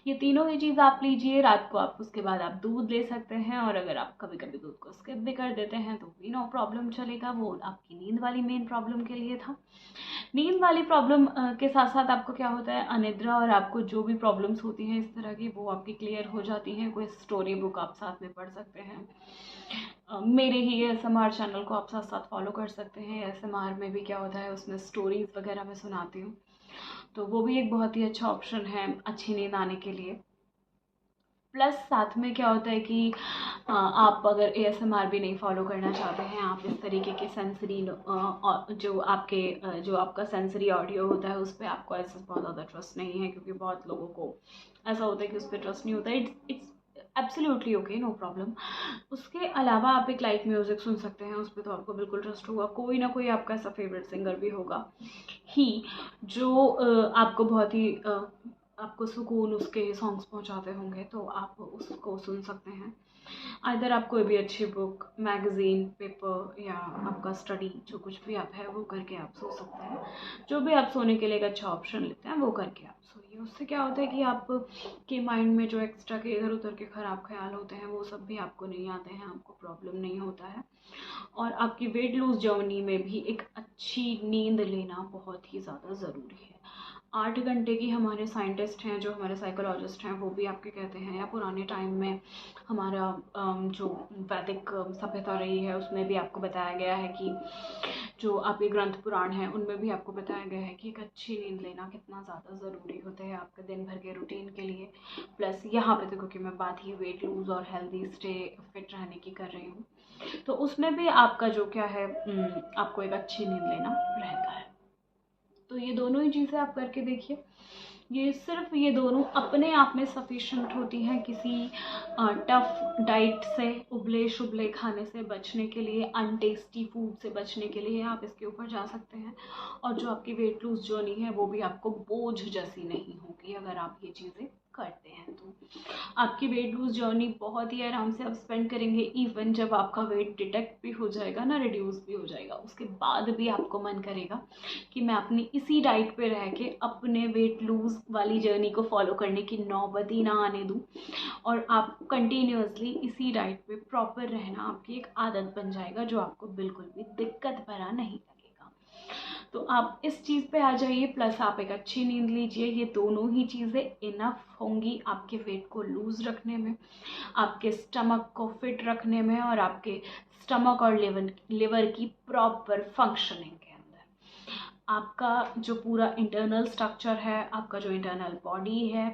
ये तीनों ही चीज़ आप लीजिए। रात को आप उसके बाद आप दूध ले सकते हैं, और अगर आप कभी कभी दूध को स्किप भी कर देते हैं तो भी नो प्रॉब्लम चलेगा। वो आपकी नींद वाली मेन प्रॉब्लम के लिए था। नींद वाली प्रॉब्लम के साथ साथ आपको क्या होता है, अनिद्रा और आपको जो भी प्रॉब्लम्स होती हैं इस तरह की, वो आपकी क्लियर हो जाती हैं। कोई स्टोरी बुक आप साथ में पढ़ सकते हैं। मेरे ही ASMR चैनल को आप साथ साथ फॉलो कर सकते हैं। ASMR में भी क्या होता है, उसमें स्टोरीज वगैरह मैं सुनाती हूँ, तो वो भी एक बहुत ही अच्छा ऑप्शन है अच्छी नींद आने के लिए। प्लस साथ में क्या होता है कि आप अगर ASMR भी नहीं फॉलो करना चाहते हैं, आप इस तरीके के सेंसरी जो आपका सेंसरी ऑडियो होता है उस पर आपको ऐसा बहुत ज़्यादा ट्रस्ट नहीं है, क्योंकि बहुत लोगों को ऐसा होता है कि उस पर ट्रस्ट नहीं होता है। It's absolutely okay, no problem. उसके अलावा आप एक लाइट म्यूज़िक सुन सकते हैं, उस पर तो आपको बिल्कुल ट्रस्ट होगा। कोई ना कोई आपका ऐसा फेवरेट सिंगर भी होगा ही, जो आपको बहुत ही आपको सुकून उसके सॉन्ग्स पहुंचाते होंगे, तो आप उसको सुन सकते हैं। आइदर आप कोई भी अच्छी बुक, मैगज़ीन, पेपर या आपका स्टडी जो कुछ भी आप है वो करके आप सो सकते हैं। जो भी आप सोने के लिए एक अच्छा ऑप्शन लेते हैं वो करके आप सोइए। उससे क्या होता है कि आप के माइंड में जो एक्स्ट्रा के इधर उधर के ख़राब ख्याल होते हैं वो सब भी आपको नहीं आते हैं, आपको प्रॉब्लम नहीं होता है। और आपकी वेट लूज़ जर्नी में भी एक अच्छी नींद लेना बहुत ही ज़्यादा ज़रूरी है। 8 घंटे की हमारे साइंटिस्ट हैं, जो हमारे साइकोलॉजिस्ट हैं, वो भी आपके कहते हैं, या पुराने टाइम में हमारा जो वैदिक सभ्यता रही है उसमें भी आपको बताया गया है कि जो आपके ग्रंथ पुराण हैं उनमें भी आपको बताया गया है कि एक अच्छी नींद लेना कितना ज़्यादा ज़रूरी होता है आपके दिन भर के रूटीन के लिए। प्लस यहाँ पे तो क्योंकि मैं बात ही वेट लूज़ और हेल्दी स्टे फिट रहने की कर रही हूँ, तो उसमें भी आपका जो क्या है, आपको एक अच्छी नींद लेना रहता है। तो ये दोनों ही चीज़ें आप करके देखिए। ये दोनों अपने आप में सफिशेंट होती हैं किसी टफ डाइट से, उबले शुबले खाने से बचने के लिए, अनटेस्टी फूड से बचने के लिए आप इसके ऊपर जा सकते हैं। और जो आपकी वेट लूज जर्नी है वो भी आपको बोझ जैसी नहीं होगी अगर आप ये चीज़ें करते हैं। तो आपकी वेट लूज जर्नी बहुत ही आराम से आप स्पेंड करेंगे। इवन जब आपका वेट डिटेक्ट भी हो जाएगा ना, रिड्यूस भी हो जाएगा, उसके बाद भी आपको मन करेगा कि मैं अपनी इसी डाइट पे रह के अपने वेट लूज वाली जर्नी को फॉलो करने की नौबत ही ना आने दूँ। और आप कंटिन्यूअसली इसी डाइट पे प्रॉपर रहना आपकी एक आदत बन जाएगा, जो आपको बिल्कुल भी दिक्कत भरा नहीं लगेगा। तो आप इस चीज़ पे आ जाइए। प्लस आप एक अच्छी नींद लीजिए। ये दोनों ही चीज़ें इनफ होंगी आपके वेट को लूज़ रखने में, आपके स्टमक को फिट रखने में, और आपके स्टमक और लिवर की प्रॉपर फंक्शनिंग के अंदर। आपका जो पूरा इंटरनल स्ट्रक्चर है, आपका जो इंटरनल बॉडी है,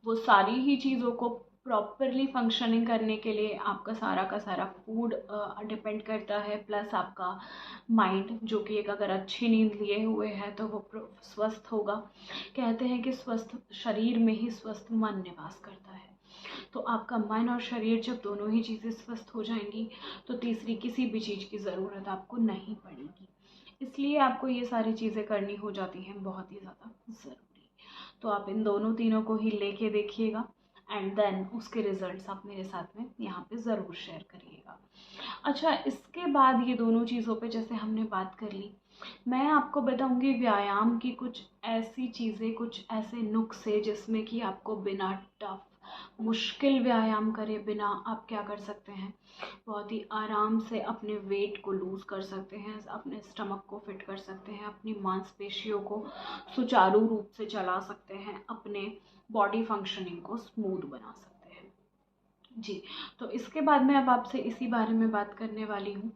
वो सारी ही चीज़ों को प्रॉपरली फंक्शनिंग करने के लिए आपका सारा का सारा फूड डिपेंड करता है। प्लस आपका माइंड, जो कि एक अगर अच्छी नींद लिए हुए है तो वो स्वस्थ होगा। कहते हैं कि स्वस्थ शरीर में ही स्वस्थ मन निवास करता है। तो आपका मन और शरीर जब दोनों ही चीज़ें स्वस्थ हो जाएंगी तो तीसरी किसी भी चीज़ की ज़रूरत आपको नहीं पड़ेगी। इसलिए आपको ये सारी चीज़ें करनी हो जाती हैं बहुत ही ज़्यादा ज़रूरी। तो आप इन दोनों तीनों को ही लेके देखिएगा, एंड देन उसके रिजल्ट्स आप मेरे साथ में यहाँ पे ज़रूर शेयर करिएगा। अच्छा, इसके बाद ये दोनों चीज़ों पे जैसे हमने बात कर ली, मैं आपको बताऊंगी व्यायाम की कुछ ऐसी चीज़ें, कुछ ऐसे नुस्खे जिसमें कि आपको बिना टफ मुश्किल व्यायाम करे बिना आप क्या कर सकते हैं, बहुत ही आराम से अपने वेट को लूज़ कर सकते हैं, अपने स्टमक को फिट कर सकते हैं, अपनी मांसपेशियों को सुचारू रूप से चला सकते हैं, अपने बॉडी फंक्शनिंग को स्मूथ बना सकते हैं। जी, तो इसके बाद मैं अब आपसे इसी बारे में बात करने वाली हूँ।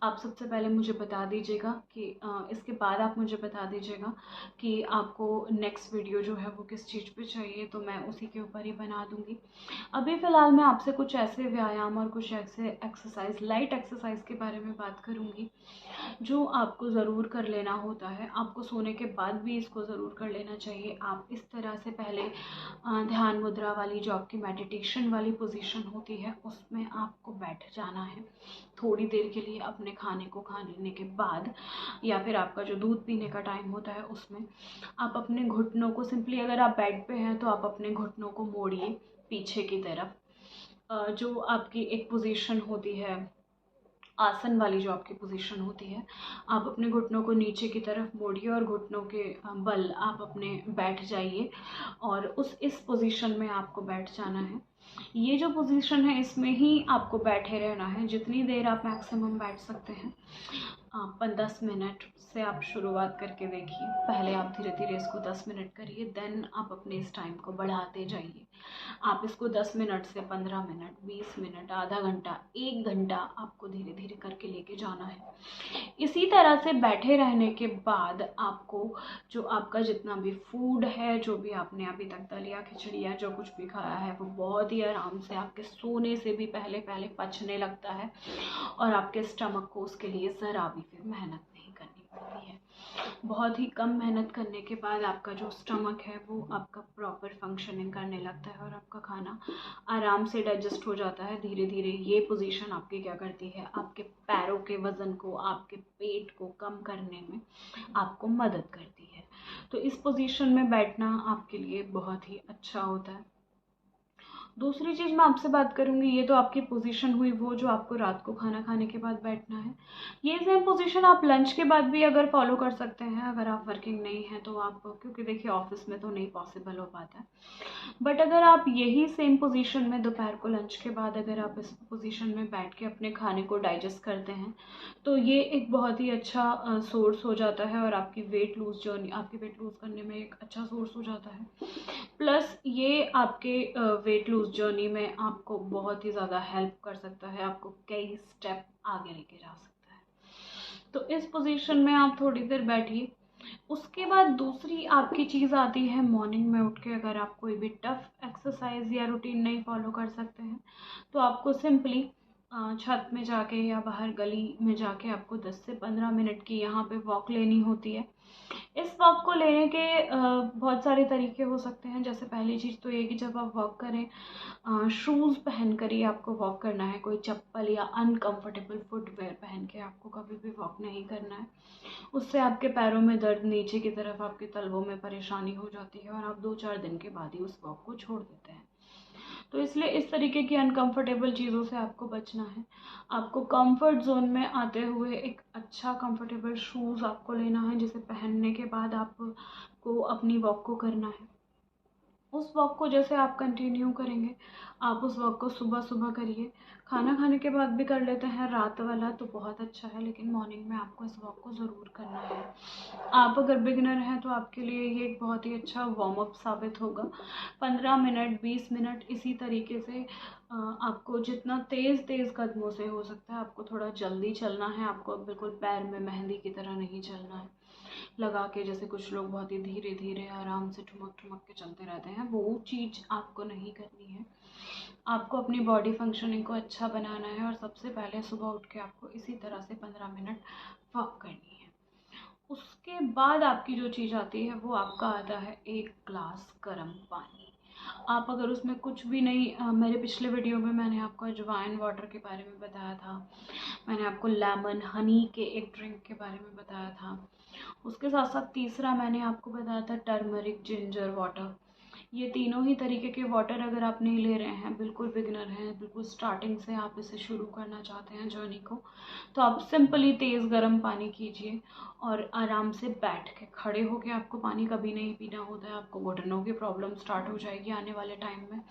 आप सबसे पहले मुझे बता दीजिएगा कि इसके बाद आप मुझे बता दीजिएगा कि आपको नेक्स्ट वीडियो जो है वो किस चीज़ पे चाहिए, तो मैं उसी के ऊपर ही बना दूँगी। अभी फ़िलहाल मैं आपसे कुछ ऐसे व्यायाम और कुछ ऐसे एक्सरसाइज, लाइट एक्सरसाइज के बारे में बात करूँगी जो आपको ज़रूर कर लेना होता है। आपको सोने के बाद भी इसको ज़रूर कर लेना चाहिए। आप इस तरह से पहले ध्यान मुद्रा वाली, जो आपकी मेडिटेशन वाली पोजीशन होती है, उसमें आपको बैठ जाना है थोड़ी देर के लिए अपने खाने को खा लेने के बाद, या फिर आपका जो दूध पीने का टाइम होता है उसमें आप अपने घुटनों को सिंपली, अगर आप बेड पे हैं तो आप अपने घुटनों को मोड़िए पीछे की तरफ। जो आपकी एक पोजीशन होती है आसन वाली, जो आपकी पोजीशन होती है, आप अपने घुटनों को नीचे की तरफ मोड़िए और घुटनों के बल आप अपने बैठ जाइए और इस पोजीशन में आपको बैठ जाना है। ये जो पोजीशन है इसमें ही आपको बैठे रहना है जितनी देर आप मैक्सिमम बैठ सकते हैं। 10 मिनट से आप शुरुआत करके देखिए। पहले आप धीरे धीरे इसको 10 मिनट करिए, देन आप अपने इस टाइम को बढ़ाते जाइए। आप इसको 10 मिनट से 15 मिनट, 20 मिनट, आधा घंटा, 1 घंटा आपको धीरे धीरे करके लेके जाना है। इसी तरह से बैठे रहने के बाद आपको जो आपका जितना भी फूड है, जो भी आपने अभी तक दलिया, खिचड़ी या जो कुछ भी खाया है, वो बहुत ही आराम से आपके सोने से भी पहले पहले पचने लगता है और आपके स्टमक को उसके लिए ज़रा भी फिर मेहनत नहीं करनी पड़ती है। बहुत ही कम मेहनत करने के बाद आपका जो स्टमक है वो आपका प्रॉपर फंक्शनिंग करने लगता है और आपका खाना आराम से डाइजेस्ट हो जाता है धीरे धीरे। ये पोजीशन आपकी क्या करती है, आपके पैरों के वज़न को, आपके पेट को कम करने में आपको मदद करती है। तो इस पोजीशन में बैठना आपके लिए बहुत ही अच्छा होता है। दूसरी चीज़ मैं आपसे बात करूँगी, ये तो आपकी पोजीशन हुई वो जो आपको रात को खाना खाने के बाद बैठना है। ये सेम पोजीशन आप लंच के बाद भी अगर फॉलो कर सकते हैं, अगर आप वर्किंग नहीं हैं तो आप, क्योंकि देखिए ऑफिस में तो नहीं पॉसिबल हो पाता है, बट अगर आप यही सेम पोजीशन में दोपहर को लंच के बाद अगर आप इस पोजीशन में बैठ के अपने खाने को डाइजेस्ट करते हैं तो ये एक बहुत ही अच्छा सोर्स हो जाता है और आपकी वेट लूज़ जर्नी, आपकी वेट लूज़ करने में एक अच्छा सोर्स हो जाता है। प्लस ये आपके वेट लूज़ जर्नी में आपको बहुत ही ज़्यादा हेल्प कर सकता है, आपको कई स्टेप आगे लेके जा सकता है। तो इस पोजीशन में आप थोड़ी देर बैठिए। उसके बाद दूसरी आपकी चीज़ आती है मॉर्निंग में उठ के, अगर आप कोई भी टफ एक्सरसाइज या रूटीन नहीं फॉलो कर सकते हैं तो आपको सिंपली छत में जाके या बाहर गली में जाके आपको 10 से 15 मिनट की यहाँ पे वॉक लेनी होती है। इस वॉक को लेने के बहुत सारे तरीके हो सकते हैं। जैसे पहली चीज़ तो ये कि जब आप वॉक करें, शूज़ पहन कर ही आपको वॉक करना है, कोई चप्पल या अनकंफर्टेबल फुटवेयर पहन के आपको कभी भी वॉक नहीं करना है। उससे आपके पैरों में दर्द, नीचे की तरफ आपके तलवों में परेशानी हो जाती है और आप 2-4 दिन के बाद ही उस वॉक को छोड़ देते हैं। तो इसलिए इस तरीके की अनकंफर्टेबल चीज़ों से आपको बचना है। आपको कंफर्ट ज़ोन में आते हुए एक अच्छा कंफर्टेबल शूज़ आपको लेना है, जिसे पहनने के बाद आपको अपनी वॉक को करना है। उस वॉक को जैसे आप कंटिन्यू करेंगे, आप उस वॉक को सुबह सुबह करिए। खाना खाने के बाद भी कर लेते हैं रात वाला तो बहुत अच्छा है, लेकिन मॉर्निंग में आपको इस वॉक को ज़रूर करना है। आप अगर बिगिनर हैं तो आपके लिए ये एक बहुत ही अच्छा वार्म अप साबित होगा। 15 मिनट, 20 मिनट इसी तरीके से आपको जितना तेज़ तेज़ कदमों से हो सकता है आपको थोड़ा जल्दी चलना है। आपको बिल्कुल पैर में मेहंदी की तरह नहीं चलना है लगा के, जैसे कुछ लोग बहुत ही धीरे धीरे आराम से ठुमक ठुमक के चलते रहते हैं, वो चीज़ आपको नहीं करनी है। आपको अपनी बॉडी फंक्शनिंग को अच्छा बनाना है और सबसे पहले सुबह उठ के आपको इसी तरह से 15 मिनट वॉक करनी है। उसके बाद आपकी जो चीज़ आती है वो आपका आता है 1 ग्लास गर्म पानी। आप अगर उसमें कुछ भी नहीं, मेरे पिछले वीडियो में मैंने आपको अजवाइन वाटर के बारे में बताया था, मैंने आपको लेमन हनी के एक ड्रिंक के बारे में बताया था, उसके साथ साथ तीसरा मैंने आपको बताया था टर्मरिक जिंजर वाटर। ये तीनों ही तरीके के वाटर अगर आप नहीं ले रहे हैं, बिल्कुल बिगिनर हैं, बिल्कुल स्टार्टिंग से आप इसे शुरू करना चाहते हैं जर्नी को, तो आप सिंपली तेज़ गर्म पानी कीजिए और आराम से बैठ के, खड़े होके आपको पानी कभी नहीं पीना होता है। आपको घुटनों की प्रॉब्लम स्टार्ट हो जाएगी आने वाले टाइम में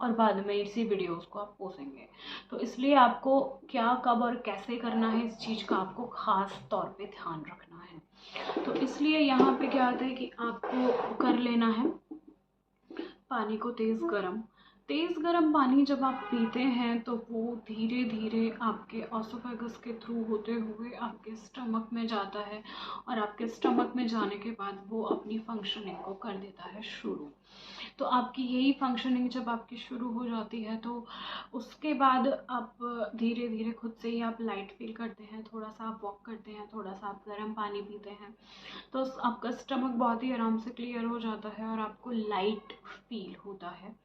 और बाद में इसी वीडियोज़ को आप पोसेंगे। तो इसलिए आपको क्या, कब और कैसे करना है, इस चीज़ का आपको ख़ास तौर पे ध्यान रखना है। तो इसलिए यहाँ पे क्या आता है कि आपको कर लेना है पानी को तेज़ गरम, तेज़ गर्म पानी जब आप पीते हैं तो वो धीरे धीरे आपके ऑसोफेगस के थ्रू होते हुए आपके स्टमक में जाता है, और आपके स्टमक में जाने के बाद वो अपनी फंक्शनिंग को कर देता है शुरू। तो आपकी यही फंक्शनिंग जब आपकी शुरू हो जाती है तो उसके बाद आप धीरे धीरे खुद से ही आप लाइट फील करते हैं, थोड़ा सा आप वॉक करते हैं, थोड़ा सा आप गर्म पानी पीते हैं, तो आपका स्टमक बहुत ही आराम से क्लियर हो जाता है और आपको लाइट फील होता है।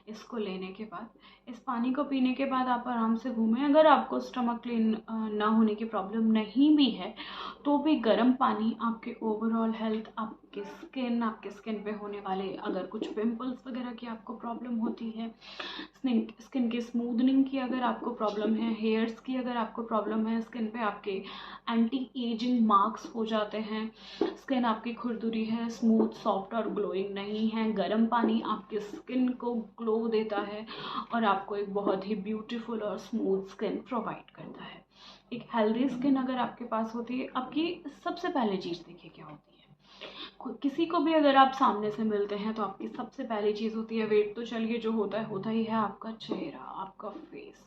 इसको लेने के बाद, इस पानी को पीने के बाद आप आराम से घूमें। अगर आपको स्टमक क्लीन ना होने की प्रॉब्लम नहीं भी है तो भी गर्म पानी आपके ओवरऑल हेल्थ, आपके स्किन पे होने वाले अगर कुछ पिंपल्स वगैरह की आपको प्रॉब्लम होती है, स्किन के स्मूदनिंग की अगर आपको प्रॉब्लम है, हेयर्स की अगर आपको प्रॉब्लम है, स्किन पे आपके एंटी एजिंग मार्क्स हो जाते हैं, स्किन आपकी खुरदुरी है, स्मूथ सॉफ्ट और ग्लोइंग नहीं है, गर्म पानी आपके स्किन को ग्लो देता है और आपको एक बहुत ही ब्यूटीफुल और स्मूथ स्किन प्रोवाइड करता है। एक हेल्दी स्किन अगर आपके पास होती है, आपकी सबसे पहले चीज़ देखिए क्या होती है, किसी को भी अगर आप सामने से मिलते हैं तो आपकी सबसे पहली चीज़ होती है वेट, तो चलिए जो होता ही है आपका चेहरा, आपका फेस,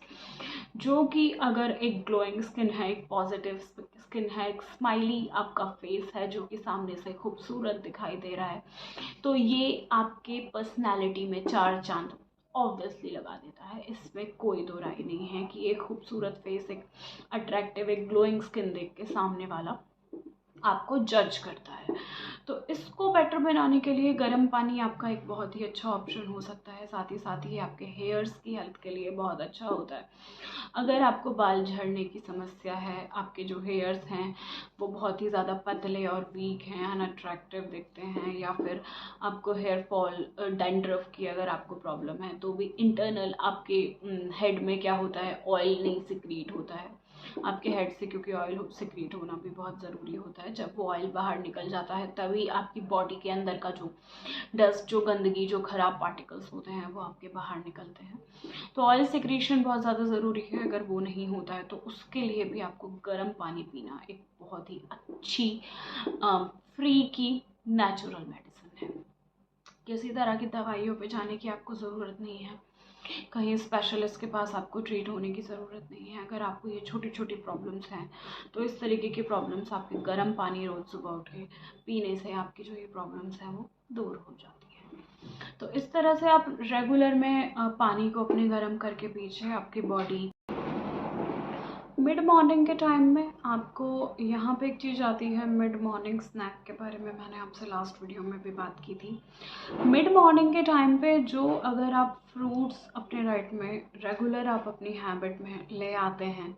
जो कि अगर एक ग्लोइंग स्किन है, एक पॉजिटिव स्किन है, एक स्माइली आपका फेस है जो कि सामने से खूबसूरत दिखाई दे रहा है, तो ये आपके पर्सनैलिटी में चार चांद ऑब्वियसली लगा देता है। इसमें कोई दो राय नहीं है कि एक खूबसूरत फेस, एक अट्रैक्टिव, एक ग्लोइंग स्किन देख के सामने वाला आपको जज करता है। तो इसको बेटर बनाने के लिए गर्म पानी आपका एक बहुत ही अच्छा ऑप्शन हो सकता है। साथ ही आपके हेयर्स की हेल्थ के लिए बहुत अच्छा होता है। अगर आपको बाल झड़ने की समस्या है, आपके जो हेयर्स हैं वो बहुत ही ज़्यादा पतले और वीक हैं, अनअट्रैक्टिव दिखते हैं, या फिर आपको हेयर फॉल, डैंड्रफ की अगर आपको प्रॉब्लम है, तो भी इंटरनल आपके हेड में क्या होता है, ऑयल नहीं सिक्रीट होता है आपके हेड से, क्योंकि ऑयल सिक्रीट होना भी बहुत ज़रूरी होता है। जब वो ऑयल बाहर निकल जाता है तभी आपकी बॉडी के अंदर का जो डस्ट, जो गंदगी, जो खराब पार्टिकल्स होते हैं वो आपके बाहर निकलते हैं। तो ऑयल सिक्रीशन बहुत ज़्यादा ज़रूरी है। अगर वो नहीं होता है तो उसके लिए भी आपको गर्म पानी पीना एक बहुत ही अच्छी फ्री की नेचुरल मेडिसिन है। किसी तरह की दवाइयों पे जाने की आपको ज़रूरत नहीं है, कहीं स्पेशलिस्ट के पास आपको ट्रीट होने की ज़रूरत नहीं है। अगर आपको ये छोटी छोटी प्रॉब्लम्स हैं तो इस तरीके की प्रॉब्लम्स आपके गर्म पानी रोज़ सुबह उठ के पीने से आपकी जो ये प्रॉब्लम्स हैं वो दूर हो जाती है। तो इस तरह से आप रेगुलर में पानी को अपने गर्म करके पीजिए। आपकी बॉडी मिड मॉर्निंग के टाइम में आपको यहाँ पे एक चीज़ आती है, मिड मॉर्निंग स्नैक के बारे में मैंने आपसे लास्ट वीडियो में भी बात की थी। मिड मॉर्निंग के टाइम पे जो अगर आप फ्रूट्स अपने डाइट में रेगुलर आप अपनी हैबिट में ले आते हैं,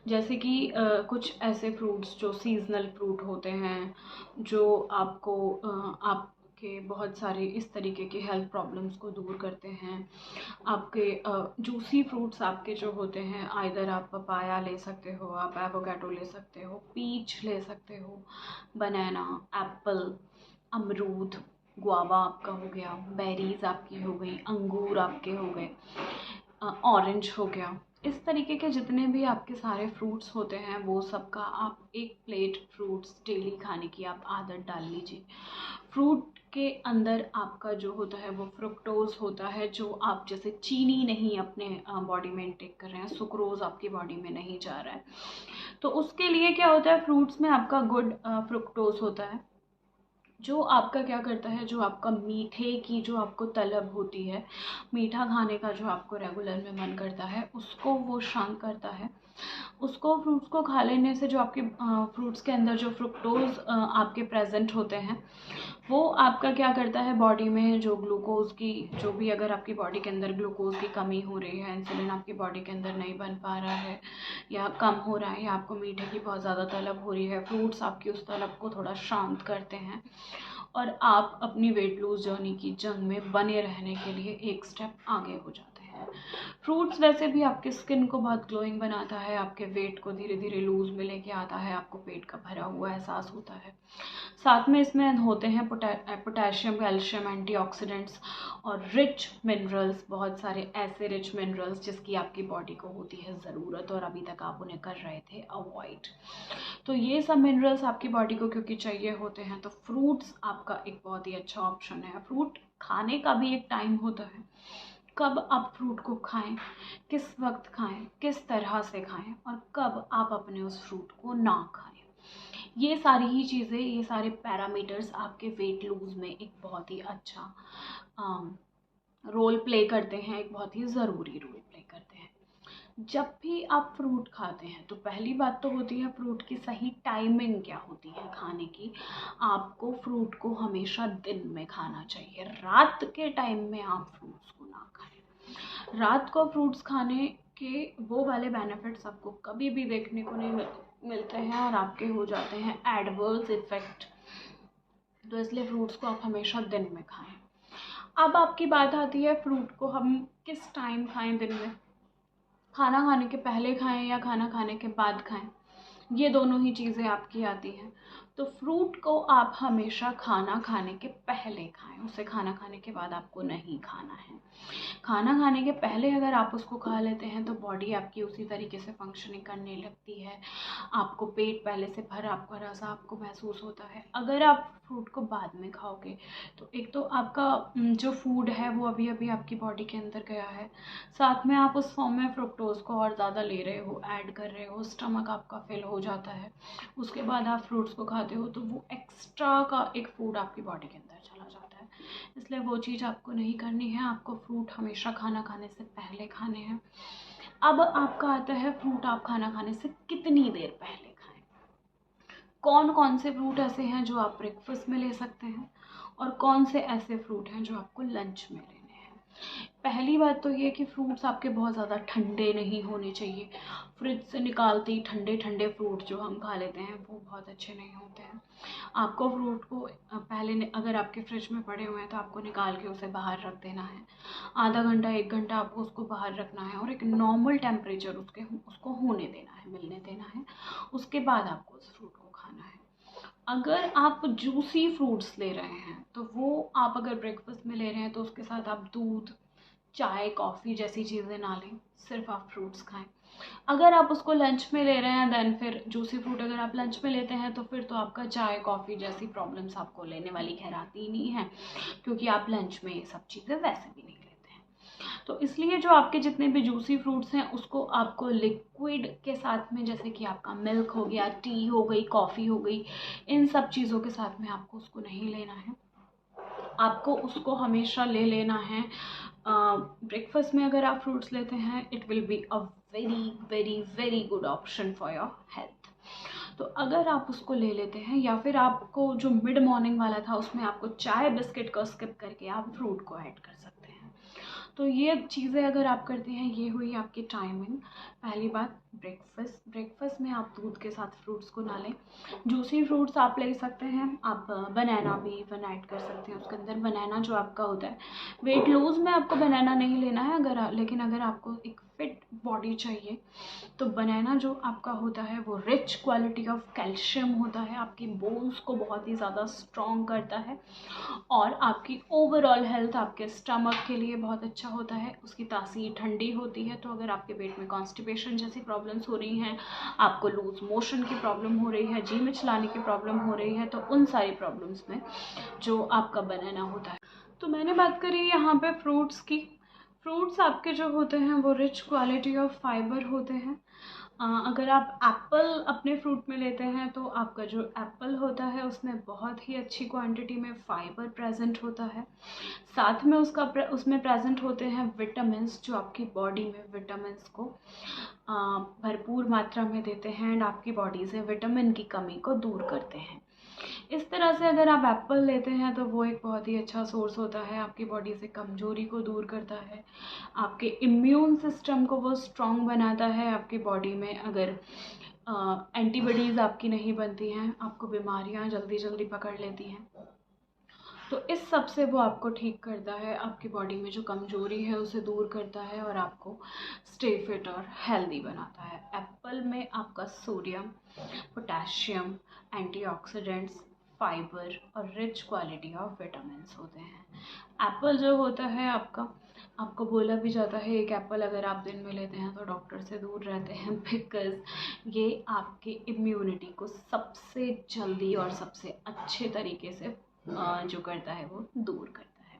जैसे कि कुछ ऐसे फ्रूट्स जो सीजनल फ्रूट होते हैं, जो आपको आपके बहुत सारे इस तरीके के हेल्थ प्रॉब्लम्स को दूर करते हैं। आपके जूसी फ्रूट्स आपके जो होते हैं, आइदर आप पपाया ले सकते हो, आप एवोकाडो ले सकते हो, पीच ले सकते हो, बनाना, एप्पल, अमरूद, गुआवा आपका हो गया, बेरीज आपकी हो गई, अंगूर आपके हो गए, ऑरेंज हो गया। इस तरीके के जितने भी आपके सारे फ्रूट्स होते हैं वो सबका आप एक प्लेट फ्रूट्स डेली खाने की आप आदत डाल लीजिए। फ्रूट के अंदर आपका जो होता है वो फ्रुक्टोज होता है, जो आप जैसे चीनी नहीं अपने बॉडी में इनटेक कर रहे हैं, सुक्रोज आपकी बॉडी में नहीं जा रहा है, तो उसके लिए क्या होता है, फ्रूट्स में आपका गुड फ्रुक्टोज होता है, जो आपका क्या करता है, जो आपका मीठे की जो आपको तलब होती है, मीठा खाने का जो आपको रेगुलर में मन करता है, उसको वो शांत करता है। उसको फ्रूट्स को खा लेने से जो आपके फ्रूट्स के अंदर जो फ्रुक्टोज आपके प्रेजेंट होते हैं, वो आपका क्या करता है, बॉडी में जो ग्लूकोज की, जो भी अगर आपकी बॉडी के अंदर ग्लूकोज की कमी हो रही है, इंसुलिन आपकी बॉडी के अंदर नहीं बन पा रहा है या कम हो रहा है, या आपको मीठे की बहुत ज़्यादा तलब हो रही है, फ्रूट्स आपकी उस तलब को थोड़ा शांत करते हैं और आप अपनी वेट लूज जर्नी की जंग में बने रहने के लिए एक स्टेप आगे हो जाते हैं। फ्रूट्स वैसे भी आपके स्किन को बहुत ग्लोइंग बनाता है, आपके वेट को धीरे धीरे लूज में लेके आता है, आपको पेट का भरा हुआ एहसास होता है। साथ में इसमें होते हैं पोटेशियम, कैल्शियम, एंटीऑक्सीडेंट्स और रिच मिनरल्स, बहुत सारे ऐसे रिच मिनरल्स जिसकी आपकी बॉडी को होती है ज़रूरत और अभी तक आप उन्हें कर रहे थे अवॉइड। तो ये सब मिनरल्स आपकी बॉडी को क्योंकि चाहिए होते हैं, तो फ्रूट्स आपका एक बहुत ही अच्छा ऑप्शन है। फ्रूट खाने का भी एक टाइम होता है, कब आप फ्रूट को खाएं, किस वक्त खाएं, किस तरह से खाएं और कब आप अपने उस फ्रूट को ना खाएं। ये सारी ही चीज़ें, ये सारे पैरामीटर्स आपके वेट लूज़ में एक बहुत ही अच्छा रोल प्ले करते हैं, एक बहुत ही ज़रूरी रोल प्ले करते हैं। जब भी आप फ्रूट खाते हैं तो पहली बात तो होती है फ्रूट की सही टाइमिंग क्या होती है खाने की। आपको फ्रूट को हमेशा दिन में खाना चाहिए, रात के टाइम में आप फ्रूट्स को ना खाएं। रात को फ्रूट्स खाने के वो वाले बेनिफिट्स आपको कभी भी देखने को नहीं मिलते हैं और आपके हो जाते हैं एडवर्स इफेक्ट। तो इसलिए फ्रूट्स को आप हमेशा दिन में खाएं। अब आपकी बात आती है फ्रूट को हम किस टाइम खाएं दिन में। खाना खाने के पहले खाएं या खाना खाने के बाद खाएं, ये दोनों ही चीज़ें आपकी आती हैं। तो फ्रूट को आप हमेशा खाना खाने के पहले खाएं, उसे खाना खाने के बाद आपको नहीं खाना है। खाना खाने के पहले अगर आप उसको खा लेते हैं तो बॉडी आपकी उसी तरीके से फंक्शनिंग करने लगती है, आपको पेट पहले से भरा भरा सा आपको महसूस होता है। अगर आप फ्रूट को बाद में खाओगे तो एक तो आपका जो फूड है वो अभी अभी आपकी बॉडी के अंदर गया है, साथ में आप उस फॉर्म में फ्रुक्टोज को और ज़्यादा ले रहे हो, ऐड कर रहे हो, स्टमक आपका फिल हो जाता है। उसके बाद आप फ्रूट्स को खाते हो तो वो एक्स्ट्रा का एक फूड आपकी बॉडी के अंदर चला जाता है। इसलिए वो चीज़ आपको नहीं करनी है, आपको फ्रूट हमेशा खाना खाने से पहले खाने हैं। अब आपका आता है फ्रूट आप खाना खाने से कितनी देर पहले खाएं। कौन कौन से फ्रूट ऐसे हैं जो आप ब्रेकफास्ट में ले सकते हैं और कौन से ऐसे फ्रूट हैं जो आपको लंच में लेने हैं। पहली बात तो ये कि फ्रूट्स आपके बहुत ज़्यादा ठंडे नहीं होने चाहिए। फ्रिज से निकालते ही ठंडे ठंडे फ्रूट जो हम खा लेते हैं वो बहुत अच्छे नहीं होते हैं। आपको फ्रूट को पहले अगर आपके फ्रिज में पड़े हुए हैं तो आपको निकाल के उसे बाहर रख देना है। आधा घंटा 1 घंटा आपको उसको बाहर रखना है और एक नॉर्मल टेम्परेचर उसको होने देना है, मिलने देना है। उसके बाद आपको उस फ्रूट को खाना है। अगर आप जूसी फ्रूट्स ले रहे हैं तो वो आप अगर ब्रेकफास्ट में ले रहे हैं तो उसके साथ आप दूध, चाय, कॉफ़ी जैसी चीज़ें ना लें, सिर्फ आप फ्रूट्स खाएं। अगर आप उसको लंच में ले रहे हैं देन फिर जूसी फ्रूट अगर आप लंच में लेते हैं तो फिर तो आपका चाय, कॉफ़ी जैसी प्रॉब्लम्स आपको लेने वाली खैर आती ही नहीं है, क्योंकि आप लंच में ये सब चीज़ें वैसे भी नहीं लेते हैं। तो इसलिए जो आपके जितने भी जूसी फ्रूट्स हैं उसको आपको लिक्विड के साथ में, जैसे कि आपका मिल्क हो गया, टी हो गई, कॉफ़ी हो गई, इन सब चीज़ों के साथ में आपको उसको नहीं लेना है। आपको उसको हमेशा ले लेना है ब्रेकफास्ट में। अगर आप फ्रूट्स लेते हैं it will be a very very very good option for your health. तो अगर आप उसको ले लेते हैं या फिर आपको जो मिड मॉर्निंग वाला था उसमें आपको चाय बिस्किट को स्किप करके आप फ्रूट को ऐड कर सकते हैं। तो ये चीज़ें अगर आप करते हैं, ये हुई आपकी टाइमिंग। पहली बात, ब्रेकफास्ट में आप दूध के साथ फ्रूट्स को ना लें। जूसी फ्रूट्स आप ले सकते हैं, आप बनाना भी इवन ऐड कर सकते हैं उसके अंदर। बनाना जो आपका होता है, वेट लूज़ में आपको बनाना नहीं लेना है, लेकिन अगर आपको एक फिट बॉडी चाहिए तो बनाना जो आपका होता है वो रिच क्वालिटी ऑफ कैल्शियम होता है, आपकी बोन्स को बहुत ही ज़्यादा स्ट्रॉन्ग करता है और आपकी ओवरऑल हेल्थ, आपके स्टमक के लिए बहुत अच्छा होता है। उसकी तासीर ठंडी होती है, तो अगर आपके पेट में कॉन्स्टिपेशन जैसी प्रॉब्लम्स हो रही हैं, आपको लूज मोशन की प्रॉब्लम हो रही है, जी मिचलाने की प्रॉब्लम हो रही है, तो उन सारी प्रॉब्लम्स में जो आपका बनाना होता है। तो मैंने बात करी यहाँ पे फ्रूट्स की। फ्रूट्स आपके जो होते हैं वो रिच क्वालिटी ऑफ फाइबर होते हैं। अगर आप एप्पल अपने फ्रूट में लेते हैं तो आपका जो एप्पल होता है उसमें बहुत ही अच्छी क्वांटिटी में फाइबर प्रेजेंट होता है। साथ में उसमें प्रेजेंट होते हैं विटामिन्स जो आपकी बॉडी में विटामिन्स को भरपूर मात्रा में देते हैं एंड आपकी बॉडी से विटामिन की कमी को दूर करते हैं। इस तरह से अगर आप एप्पल लेते हैं तो वो एक बहुत ही अच्छा सोर्स होता है, आपकी बॉडी से कमजोरी को दूर करता है, आपके इम्यून सिस्टम को वो स्ट्रॉन्ग बनाता है। आपकी बॉडी में अगर एंटीबॉडीज़ आपकी नहीं बनती हैं, आपको बीमारियां जल्दी जल्दी पकड़ लेती हैं, तो इस सब से वो आपको ठीक करता है, आपकी बॉडी में जो कमजोरी है उसे दूर करता है और आपको स्टे फिट और हेल्दी बनाता है। एप्पल में आपका सोडियम, पोटेशियम, एंटीऑक्सीडेंट्स, फाइबर और रिच क्वालिटी ऑफ विटामिन्स होते हैं। एप्पल जो होता है आपको बोला भी जाता है एक एप्पल अगर आप दिन में लेते हैं तो डॉक्टर से दूर रहते हैं, बिकॉज ये आपके इम्यूनिटी को सबसे जल्दी और सबसे अच्छे तरीके से जो करता है वो दूर करता है।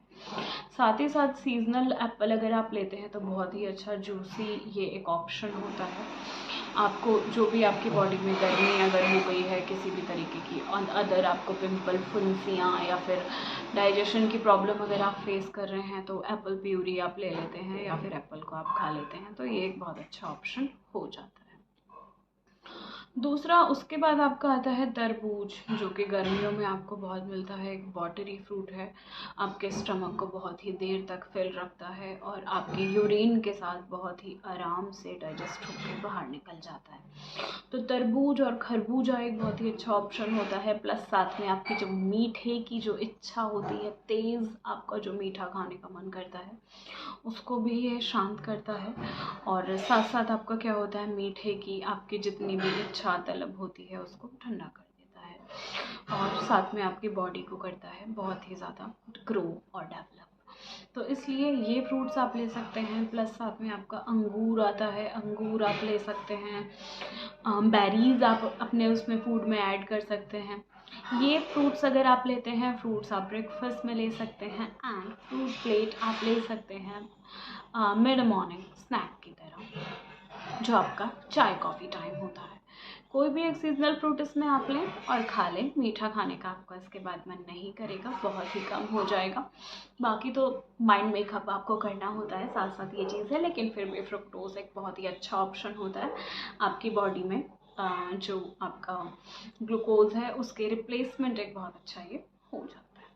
साथ ही साथ सीजनल एप्पल अगर आप लेते हैं तो बहुत ही अच्छा जूसी ये एक ऑप्शन होता है। आपको जो भी आपकी बॉडी में गर्मी अगर हो गई है किसी भी तरीके की, अदर आपको पिंपल, फुंसियाँ या फिर डाइजेशन की प्रॉब्लम अगर आप फेस कर रहे हैं तो एप्पल प्यूरी आप ले लेते हैं या फिर एप्पल को आप खा लेते हैं, तो ये एक बहुत अच्छा ऑप्शन हो जाता है। दूसरा उसके बाद आपका आता है तरबूज, जो कि गर्मियों में आपको बहुत मिलता है। एक वाटरी फ्रूट है, आपके स्टमक को बहुत ही देर तक फिल रखता है और आपके यूरिन के साथ बहुत ही आराम से डाइजेस्ट होकर बाहर निकल जाता है। तो तरबूज और खरबूजा एक बहुत ही अच्छा ऑप्शन होता है। प्लस साथ में आपकी जो मीठे की जो इच्छा होती है, तेज़ आपका जो मीठा खाने का मन करता है, उसको भी ये शांत करता है। और साथ साथ आपका क्या होता है, मीठे की आपकी जितनी भी इच्छा तलब होती है उसको ठंडा कर देता है और साथ में आपकी बॉडी को करता है बहुत ही ज़्यादा ग्रो और डेवलप। तो इसलिए ये फ्रूट्स आप ले सकते हैं। प्लस साथ में आपका अंगूर आता है, अंगूर आप ले सकते हैं। बेरीज़ आप अपने उसमें फूड में ऐड कर सकते हैं। ये फ्रूट्स अगर आप लेते हैं, फ्रूट्स आप ब्रेकफास्ट में ले सकते हैं एंड फ्रूट प्लेट आप ले सकते हैं मिड मॉर्निंग स्नैक की तरह, जो आपका चाय कॉफ़ी टाइम होता है। कोई भी एक सीजनल फ्रूट इसमें आप लें और खा लें। मीठा खाने का आपका इसके बाद मन नहीं करेगा, बहुत ही कम हो जाएगा। बाकी तो माइंड मेकअप आपको करना होता है, साथ साथ ये चीज़ है, लेकिन फिर भी फ्रुक्टोज एक बहुत ही अच्छा ऑप्शन होता है आपकी बॉडी में। जो आपका ग्लूकोज है उसके रिप्लेसमेंट एक बहुत अच्छा ये हो जाता है।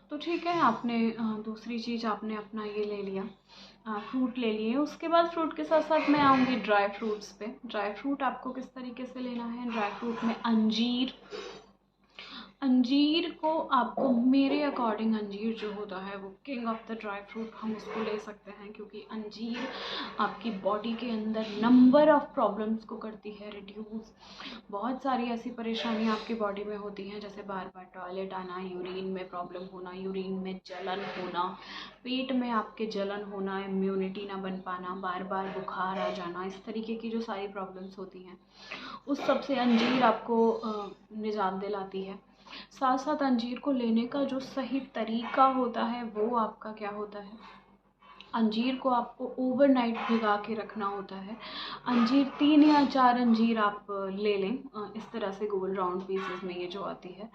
तो ठीक है, आपने दूसरी चीज़ आपने अपना ये ले लिया, फ्रूट ले लिए। उसके बाद फ्रूट के साथ साथ मैं आऊँगी ड्राई फ्रूट्स पे। ड्राई फ्रूट आपको किस तरीके से लेना है, ड्राई फ्रूट में अंजीर, अंजीर को आपको मेरे अकॉर्डिंग अंजीर जो होता है वो king of the dry fruit, हम उसको ले सकते हैं, क्योंकि अंजीर आपकी बॉडी के अंदर नंबर ऑफ़ प्रॉब्लम्स को करती है रिड्यूस। बहुत सारी ऐसी परेशानियां आपकी बॉडी में होती हैं, जैसे बार बार टॉयलेट आना, यूरिन में प्रॉब्लम होना, यूरिन में जलन होना, पेट में आपके जलन होना, इम्यूनिटी ना बन पाना, बार बार बुखार आ जाना, इस तरीके की जो सारी प्रॉब्लम्स होती हैं उस सब से अंजीर आपको निजात दिलाती है। साथ साथ अंजीर को लेने का जो सही तरीका होता है वो आपका क्या होता है, अंजीर को आपको ओवरनाइट भिगा के रखना होता है। अंजीर 3 या 4 अंजीर आप ले लें, इस तरह से गोल राउंड पीसेस में ये जो आती है,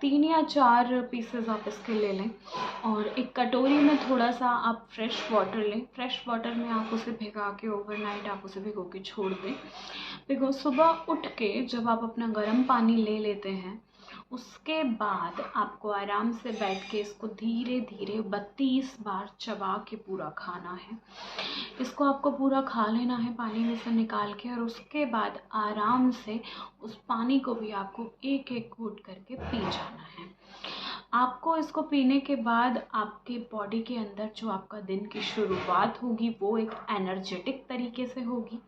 3 या 4 पीसेस आप इसके ले लें और एक कटोरी में थोड़ा सा आप फ्रेश वाटर लें। फ्रेश वाटर में आप उसे भिगा के ओवरनाइट आप उसे भिगो के छोड़ दें। भिगो सुबह उठ के जब आप अपना गर्म पानी ले लेते हैं, उसके बाद आपको आराम से बैठ के इसको धीरे धीरे 32 बार चबा के पूरा खाना है। इसको आपको पूरा खा लेना है पानी में से निकाल के, और उसके बाद आराम से उस पानी को भी आपको एक एक घूंट करके पी जाना है। आपको इसको पीने के बाद आपके बॉडी के अंदर जो आपका दिन की शुरुआत होगी वो एक एनर्जेटिक तरीके से होगी।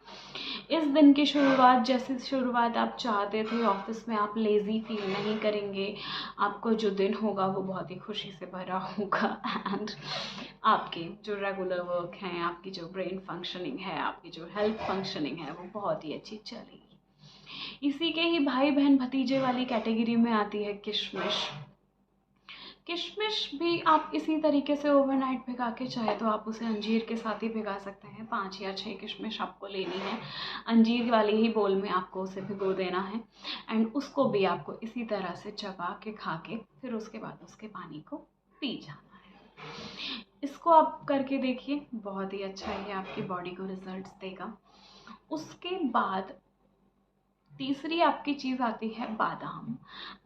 इस दिन की शुरुआत जैसी शुरुआत आप चाहते थे, ऑफिस में आप लेज़ी फील नहीं करेंगे, आपको जो दिन होगा वो बहुत ही खुशी से भरा होगा एंड आपके जो रेगुलर वर्क हैं, आपकी जो ब्रेन फंक्शनिंग है, आपकी जो हेल्थ फंक्शनिंग है वो बहुत ही अच्छी चलेगी। इसी के ही भाई बहन भतीजे वाली कैटेगरी में आती है किशमिश। किशमिश भी आप इसी तरीके से ओवरनाइट भिगा के, चाहे तो आप उसे अंजीर के साथ ही भिगा सकते हैं। 5 या 6 किशमिश आपको लेनी है, अंजीर वाली ही बोल में आपको उसे भिगो देना है एंड उसको भी आपको इसी तरह से चबा के खा के फिर उसके बाद उसके पानी को पी जाना है। इसको आप करके देखिए, बहुत ही अच्छा ये आपकी बॉडी को रिजल्ट्स देगा। उसके बाद तीसरी आपकी चीज़ आती है बादाम।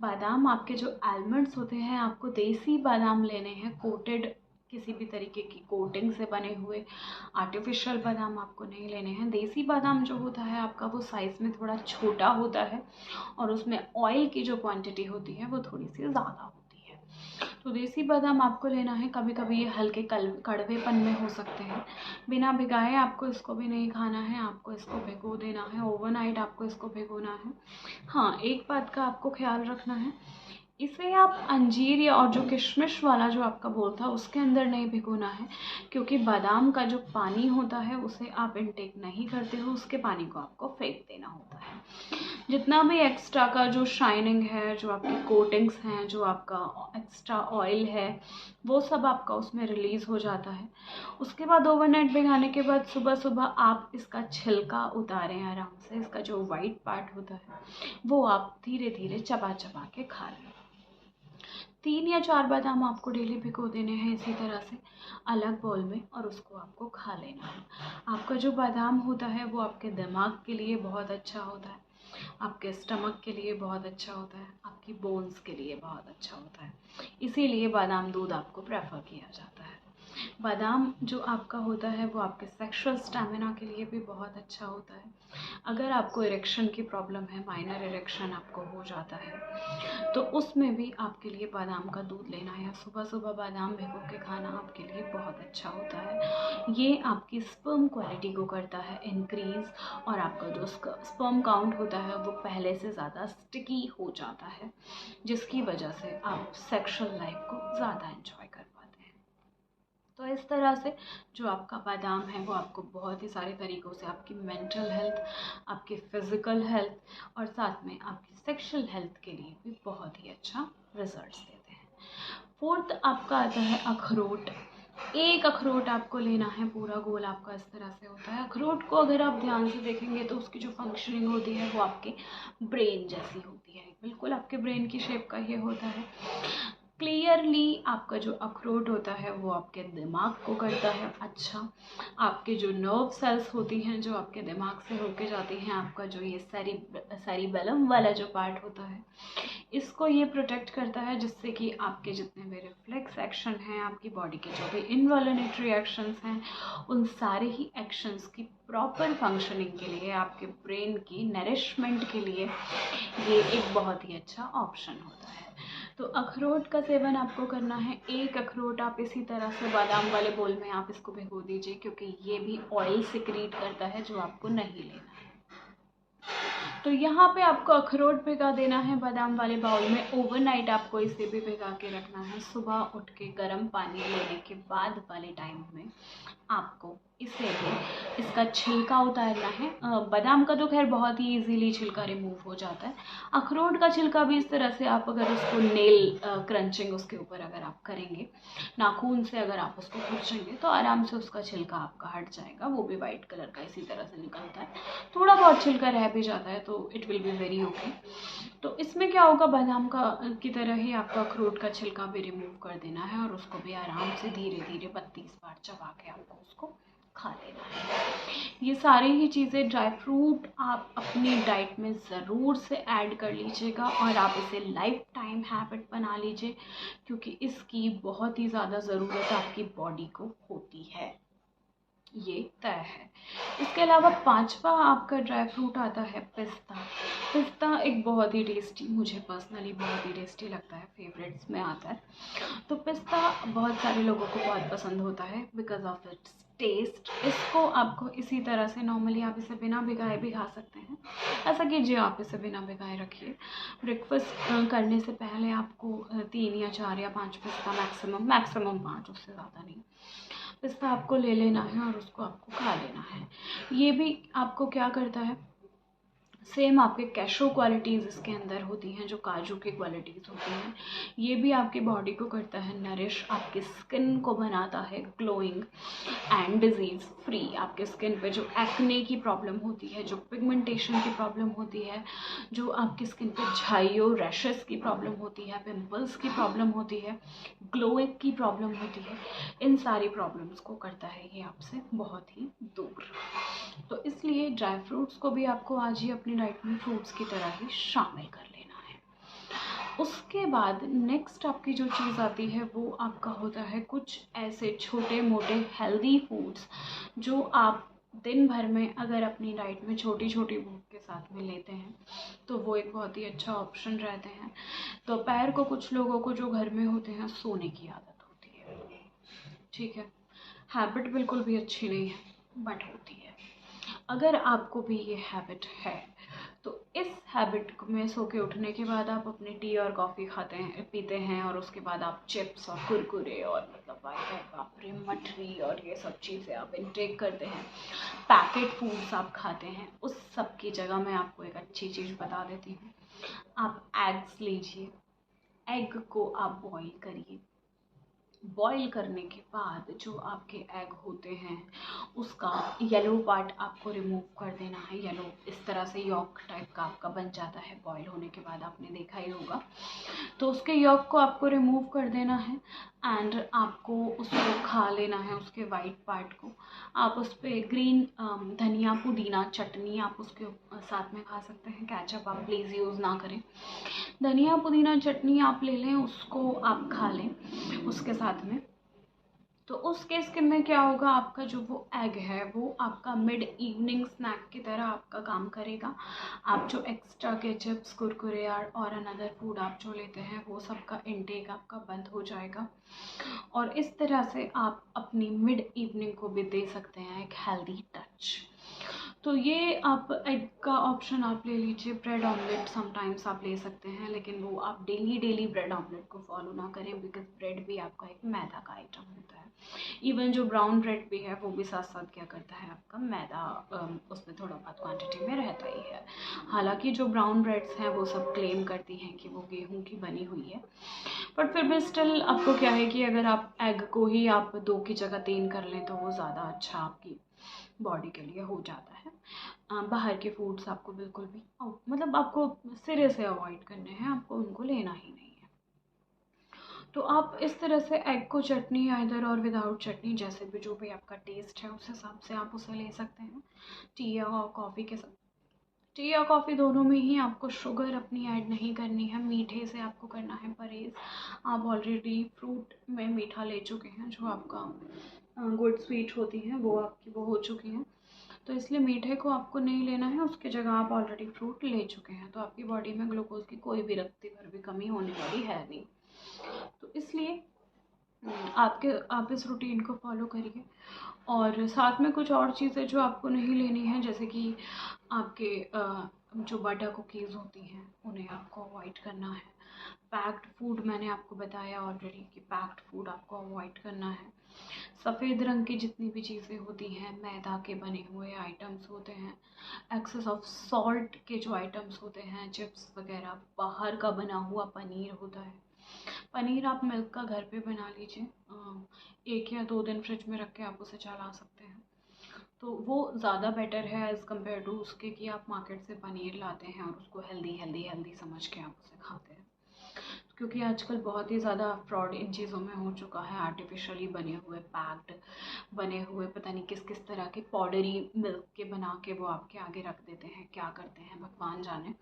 बादाम आपके जो आलमंड्स होते हैं, आपको देसी बादाम लेने हैं, कोटेड किसी भी तरीके की कोटिंग से बने हुए आर्टिफिशियल बादाम आपको नहीं लेने हैं। देसी बादाम जो होता है आपका वो साइज़ में थोड़ा छोटा होता है और उसमें ऑयल की जो क्वांटिटी होती है वो थोड़ी सी ज़्यादा होती है। तो देसी बादाम आपको लेना है। कभी कभी ये हल्के कड़वेपन में हो सकते हैं, बिना भिगाए आपको इसको भी नहीं खाना है, आपको इसको भिगो देना है, ओवरनाइट आपको इसको भिगोना है। हाँ, एक बात का आपको ख्याल रखना है, इसे आप अंजीर या और जो किशमिश वाला जो आपका बोल था उसके अंदर नहीं भिगोना है, क्योंकि बादाम का जो पानी होता है उसे आप इनटेक नहीं करते हो, उसके पानी को आपको फेंक देना होता है। जितना भी एक्स्ट्रा का जो शाइनिंग है, जो आपकी कोटिंग्स हैं, जो आपका एक्स्ट्रा ऑयल है, वो सब आपका उसमें रिलीज़ हो जाता है। उसके बाद ओवरनाइट भिगाने के बाद सुबह सुबह आप इसका छिलका उतारें आराम से। इसका जो वाइट पार्ट होता है वो आप धीरे धीरे चबा चबा के खा लें। 3 या 4 बादाम आपको डेली भिगो देने हैं इसी तरह से अलग बाउल में, और उसको आपको खा लेना है। आपका जो बादाम होता है वो आपके दिमाग के लिए बहुत अच्छा होता है, आपके स्टमक के लिए बहुत अच्छा होता है, आपकी बोन्स के लिए बहुत अच्छा होता है, इसीलिए बादाम दूध आपको प्रेफर किया जाता है। बादाम जो आपका होता है वो आपके सेक्सुअल स्टैमिना के लिए भी बहुत अच्छा होता है। अगर आपको इरेक्शन की प्रॉब्लम है, माइनर इरेक्शन आपको हो जाता है, तो उसमें भी आपके लिए बादाम का दूध लेना या सुबह सुबह बादाम भिगो के खाना आपके लिए बहुत अच्छा होता है। ये आपकी स्पर्म क्वालिटी को करता है इंक्रीज़, और आपका जो स्पर्म काउंट होता है वो पहले से ज़्यादा स्टिकी हो जाता है, जिसकी वजह से आप सेक्सुअल लाइफ को ज़्यादा एंजॉय कर पाते हैं। तो इस तरह से जो आपका बादाम है वो आपको बहुत ही सारे तरीक़ों से आपकी मेंटल हेल्थ, आपकी फ़िज़िकल हेल्थ और साथ में आपकी सेक्सुअल हेल्थ के लिए भी बहुत ही अच्छा रिजल्ट्स देते हैं। फोर्थ आपका आता है अखरोट। एक अखरोट आपको लेना है, पूरा गोल आपका इस तरह से होता है। अखरोट को अगर आप ध्यान से देखेंगे तो उसकी जो फंक्शनिंग होती है वो आपके ब्रेन जैसी होती है, बिल्कुल आपके ब्रेन की शेप का ये होता है। क्लियरली आपका जो अखरोट होता है वो आपके दिमाग को करता है अच्छा। आपके जो नर्व सेल्स होती हैं जो आपके दिमाग से होके जाती हैं, आपका जो ये सेरिबेलम वाला जो पार्ट होता है, इसको ये प्रोटेक्ट करता है, जिससे कि आपके जितने भी रिफ्लेक्स एक्शन हैं, आपकी बॉडी के जो भी इनवॉल्यूंटरी एक्शंस हैं, उन सारे ही एक्शंस की प्रॉपर फंक्शनिंग के लिए, आपके ब्रेन की नरिशमेंट के लिए ये एक बहुत ही अच्छा ऑप्शन होता है। तो अखरोट का सेवन आपको करना है। एक अखरोट आप इसी तरह से बादाम वाले बोल में आप इसको भिगो दीजिए, क्योंकि ये भी ऑयल सिक्रीट करता है जो आपको नहीं लेना है। तो यहाँ पे आपको अखरोट भिगा देना है बादाम वाले बाउल में। ओवरनाइट आपको इसे भी भिगा के रखना है। सुबह उठ के गर्म पानी लेने के बाद वाले टाइम में आपको इसे भी इसका छिलका उतारना है। बादाम का तो खैर बहुत ही इजीली छिलका रिमूव हो जाता है। अखरोट का छिलका भी इस तरह से आप अगर उसको नेल क्रंचिंग उसके ऊपर अगर आप करेंगे, नाखून से अगर आप उसको खींचेंगे तो आराम से उसका छिलका आपका हट जाएगा। वो भी वाइट कलर का इसी तरह से निकलता है। थोड़ा बहुत छिलका रह भी जाता है तो it will be very okay. तो इसमें क्या होगा, बादाम का की तरह ही आपको अखरोट का छिलका भी रिमूव कर देना है, और उसको भी आराम से धीरे धीरे 32 बार चबा के आपको उसको खा लेना है। ये सारी ही चीज़ें ड्राई फ्रूट आप अपनी डाइट में ज़रूर से ऐड कर लीजिएगा, और आप इसे लाइफ टाइम हैबिट बना लीजिए, क्योंकि इसकी बहुत ही ज़्यादा ज़रूरत आपकी बॉडी को होती है, ये तय है। इसके अलावा पांचवा आपका ड्राई फ्रूट आता है पिस्ता। पिस्ता एक बहुत ही टेस्टी, मुझे पर्सनली बहुत ही टेस्टी लगता है, फेवरेट्स में आता है। तो पिस्ता बहुत सारे लोगों को बहुत पसंद होता है बिकॉज ऑफ इट्स टेस्ट। इसको आपको इसी तरह से नॉर्मली आप इसे बिना भिगाए भी खा सकते हैं। ऐसा कीजिए, आप इसे बिना भिगाए रखिए। ब्रेकफास्ट करने से पहले आपको 3 या 4 या 5 पिस्ता, मैक्सिमम 5, उससे ज़्यादा नहीं, पिस्ता आपको ले लेना है और उसको आपको खा लेना है। ये भी आपको क्या करता है, सेम आपके कैशो क्वालिटीज़ इसके अंदर होती हैं, जो काजू की क्वालिटीज़ होती हैं, ये भी आपकी बॉडी को करता है नरिश, आपकी स्किन को बनाता है ग्लोइंग एंड डिजीज़ फ्री। आपके स्किन पे जो एक्ने की प्रॉब्लम होती है, जो पिगमेंटेशन की प्रॉब्लम होती है, जो आपकी स्किन पे झाइयों रैशेस की प्रॉब्लम होती है, पिंपल्स की प्रॉब्लम होती है, ग्लोइंग की प्रॉब्लम होती है, इन सारी प्रॉब्लम्स को करता है ये आपसे बहुत ही दूर। तो इसलिए ड्राई फ्रूट्स को भी आपको आज ही अपनी डाइट में फ्रूट्स की तरह ही शामिल कर लेना है। उसके बाद नेक्स्ट आपकी जो चीज़ आती है वो आपका होता है कुछ ऐसे छोटे मोटे हेल्दी फूड्स जो आप दिन भर में अगर अपनी डाइट में छोटी छोटी भूख के साथ में लेते हैं तो वो एक बहुत ही अच्छा ऑप्शन रहते हैं। दोपहर को कुछ लोगों को जो घर में होते हैं सोने की आदत होती है, ठीक है, हैबिट बिल्कुल भी अच्छी नहीं है बट होती है। अगर आपको भी ये हैबिट है तो इस हैबिट में सो के उठने के बाद आप अपने टी और कॉफ़ी पीते हैं और उसके बाद आप चिप्स और कुरकुरे और मतलब बाप रे मठरी और ये सब चीज़ें आप इनटेक करते हैं, पैकेट फूड्स आप खाते हैं, उस सब की जगह मैं आपको एक अच्छी चीज़ बता देती हूँ। आप एग्स लीजिए, एग को आप बॉईल करिए। बॉईल करने के बाद जो आपके एग होते हैं उसका येलो पार्ट आपको रिमूव कर देना है। येलो इस तरह से यॉक टाइप का आपका बन जाता है बॉईल होने के बाद, आपने देखा ही होगा। तो उसके यॉक को आपको रिमूव कर देना है एंड आपको उसको खा लेना है, उसके वाइट पार्ट को। आप उस पर ग्रीन धनिया पुदीना चटनी आप उसके साथ में खा सकते हैं। केचप आप प्लीज़ यूज़ ना करें। धनिया पुदीना चटनी आप ले लें, उसको आप खा लें उसके साथ में। तो उस केस के में क्या होगा, आपका जो वो एग है वो आपका मिड इवनिंग स्नैक की तरह आपका काम करेगा। आप जो एक्स्ट्रा के चिप्स कुरकुरे और अनदर फूड आप जो लेते हैं वो सब का इनटेक आपका बंद हो जाएगा और इस तरह से आप अपनी मिड इवनिंग को भी दे सकते हैं एक हेल्दी टच। तो ये आप एग का ऑप्शन आप ले लीजिए। ब्रेड ऑमलेट समटाइम्स आप ले सकते हैं, लेकिन वो आप डेली ब्रेड ऑमलेट को फॉलो ना करें, बिकॉज ब्रेड भी आपका एक मैदा का आइटम होता है। इवन जो ब्राउन ब्रेड भी है वो भी साथ साथ क्या करता है, आपका मैदा उसमें थोड़ा बहुत क्वांटिटी में रहता ही है। हालांकि जो ब्राउन ब्रेड्स हैं वो सब क्लेम करती हैं कि वो गेहूं की बनी हुई है, बट फिर भी स्टिल आपको क्या है कि अगर आप एग को ही आप 2 की जगह 3 कर लें तो वो ज़्यादा अच्छा आपकी बॉडी के लिए हो जाता है। बाहर के फूड्स आपको बिल्कुल भी मतलब आपको सिरे से अवॉइड करने हैं, आपको उनको लेना ही नहीं है। तो आप इस तरह से एग को चटनी आइदर और विदाउट चटनी, जैसे भी जो भी आपका टेस्ट है उस हिसाब से आप उसे ले सकते हैं टी या कॉफ़ी के साथ। टी या कॉफ़ी दोनों में ही आपको शुगर अपनी ऐड नहीं करनी है, मीठे से आपको करना है परहेज़। आप ऑलरेडी फ्रूट में मीठा ले चुके हैं, जो आपका गुड स्वीट होती हैं वो आपकी वो हो चुकी हैं, तो इसलिए मीठे को आपको नहीं लेना है, उसकी जगह आप ऑलरेडी फ्रूट ले चुके हैं, तो आपकी बॉडी में ग्लूकोज की कोई भी रत्ती भर भी कमी होने वाली है नहीं। तो इसलिए आप इस रूटीन को फॉलो करिए। और साथ में कुछ और चीज़ें जो आपको नहीं लेनी है, जैसे कि आपके जो बटर कुकीज़ होती हैं उन्हें आपको अवॉइड करना है। पैक्ड फूड मैंने आपको बताया ऑलरेडी कि पैक्ड फूड आपको अवॉइड करना है। सफ़ेद रंग की जितनी भी चीज़ें होती हैं, मैदा के बने हुए आइटम्स होते हैं, एक्सेस ऑफ सॉल्ट के जो आइटम्स होते हैं, चिप्स वगैरह, बाहर का बना हुआ पनीर होता है। पनीर आप मिल्क का घर पे बना लीजिए, 1 या 2 दिन फ्रिज में रख के आप उसे चला सकते हैं, तो वो ज़्यादा बेटर है एज़ कम्पेयर टू उसके कि आप मार्केट से पनीर लाते हैं और उसको हेल्दी समझ के आप उसे खाते हैं। क्योंकि आजकल बहुत ही ज़्यादा फ्रॉड इन चीज़ों में हो चुका है, आर्टिफिशियली बने हुए पैक्ड बने हुए पता नहीं किस किस तरह के पाउडरी मिल्क के बना के वो आपके आगे रख देते हैं, क्या करते हैं भगवान जाने।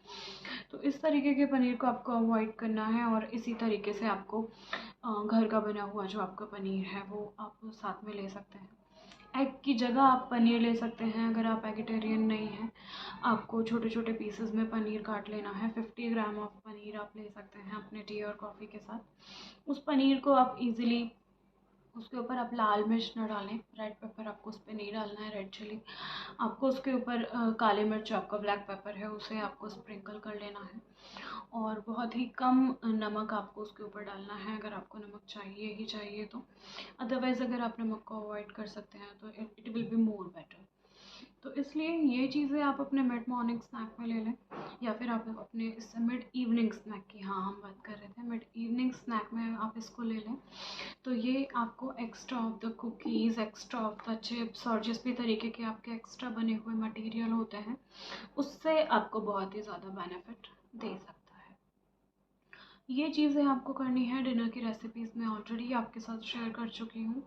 तो इस तरीके के पनीर को आपको अवॉइड करना है और इसी तरीके से आपको घर का बना हुआ जो आपका पनीर है वो आप साथ में ले सकते हैं। एग की जगह आप पनीर ले सकते हैं। अगर आप एगिटेरियन नहीं हैं, आपको छोटे छोटे पीसेस में पनीर काट लेना है। 50 ग्राम ऑफ पनीर आप ले सकते हैं अपने टी और कॉफ़ी के साथ। उस पनीर को आप इजीली उसके ऊपर आप लाल मिर्च न डालें, रेड पेपर आपको उस पर नहीं डालना है, रेड चिली आपको उसके ऊपर काले मिर्च आपका ब्लैक पेपर है उसे आपको स्प्रिंकल कर लेना है और बहुत ही कम नमक आपको उसके ऊपर डालना है, अगर आपको नमक चाहिए ही चाहिए तो। अदरवाइज़ अगर आप नमक को अवॉइड कर सकते हैं तो it will be more better. तो इसलिए ये चीज़ें आप अपने मिड मॉर्निंग स्नैक में ले लें, या फिर आप अपने इससे मिड इवनिंग स्नैक की, हाँ हम बात कर रहे थे मिड इवनिंग स्नैक में आप इसको ले लें। तो ये आपको extra off the cookies, extra off the chips और जिस भी तरीके के आपके एक्स्ट्रा बने हुए मटेरियल होते हैं उससे आपको बहुत ही ज़्यादा बेनिफिट दे सकता है। ये चीज़ें आपको करनी है। डिनर की रेसिपीज़ मैं ऑलरेडी आपके साथ शेयर कर चुकी हूँ।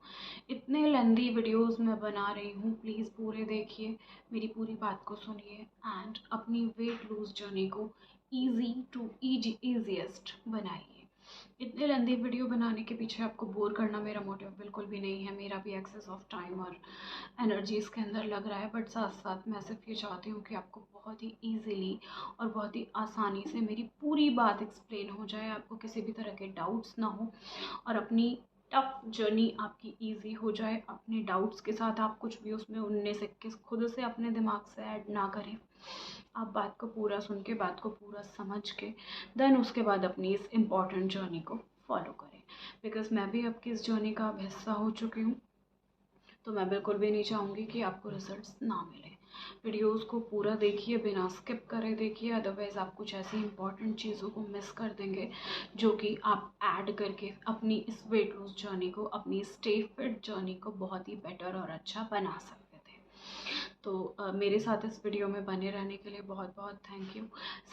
इतने लेंदी वीडियोस मैं बना रही हूँ, प्लीज़ पूरे देखिए, मेरी पूरी बात को सुनिए एंड अपनी वेट लूज़ जर्नी को ईजी टू ईजीएस्ट बनाइए। इतने लेंदी वीडियो बनाने के पीछे आपको बोर करना मेरा मोटिव बिल्कुल भी नहीं है। मेरा भी एक्सेस ऑफ टाइम और एनर्जी इसके अंदर लग रहा है, बट साथ साथ मैं सिर्फ ये चाहती हूँ कि आपको बहुत ही ईजीली और बहुत ही आसानी से मेरी पूरी बात एक्सप्लेन हो जाए, आपको किसी भी तरह के डाउट्स ना हो और अपनी टफ जर्नी आपकी इजी हो जाए। अपने डाउट्स के साथ आप कुछ भी उसमें 19-21 खुद से अपने दिमाग से ऐड ना करें। आप बात को पूरा सुन के, बात को पूरा समझ के देन उसके बाद अपनी इस इम्पॉर्टेंट जर्नी को फॉलो करें। बिकॉज़ मैं भी आपकी इस जर्नी का अब हिस्सा हो चुकी हूँ, तो मैं बिल्कुल भी नहीं चाहूँगी कि आपको रिजल्ट्स ना मिले। वीडियोस को पूरा देखिए, बिना स्किप करे देखिए, अदरवाइज़ आप कुछ ऐसी इंपॉर्टेंट चीज़ों को मिस कर देंगे जो कि आप ऐड करके अपनी इस वेट लूज जर्नी को, अपनी स्टे फिट जर्नी को बहुत ही बेटर और अच्छा बना सकते थे। तो मेरे साथ इस वीडियो में बने रहने के लिए बहुत बहुत थैंक यू।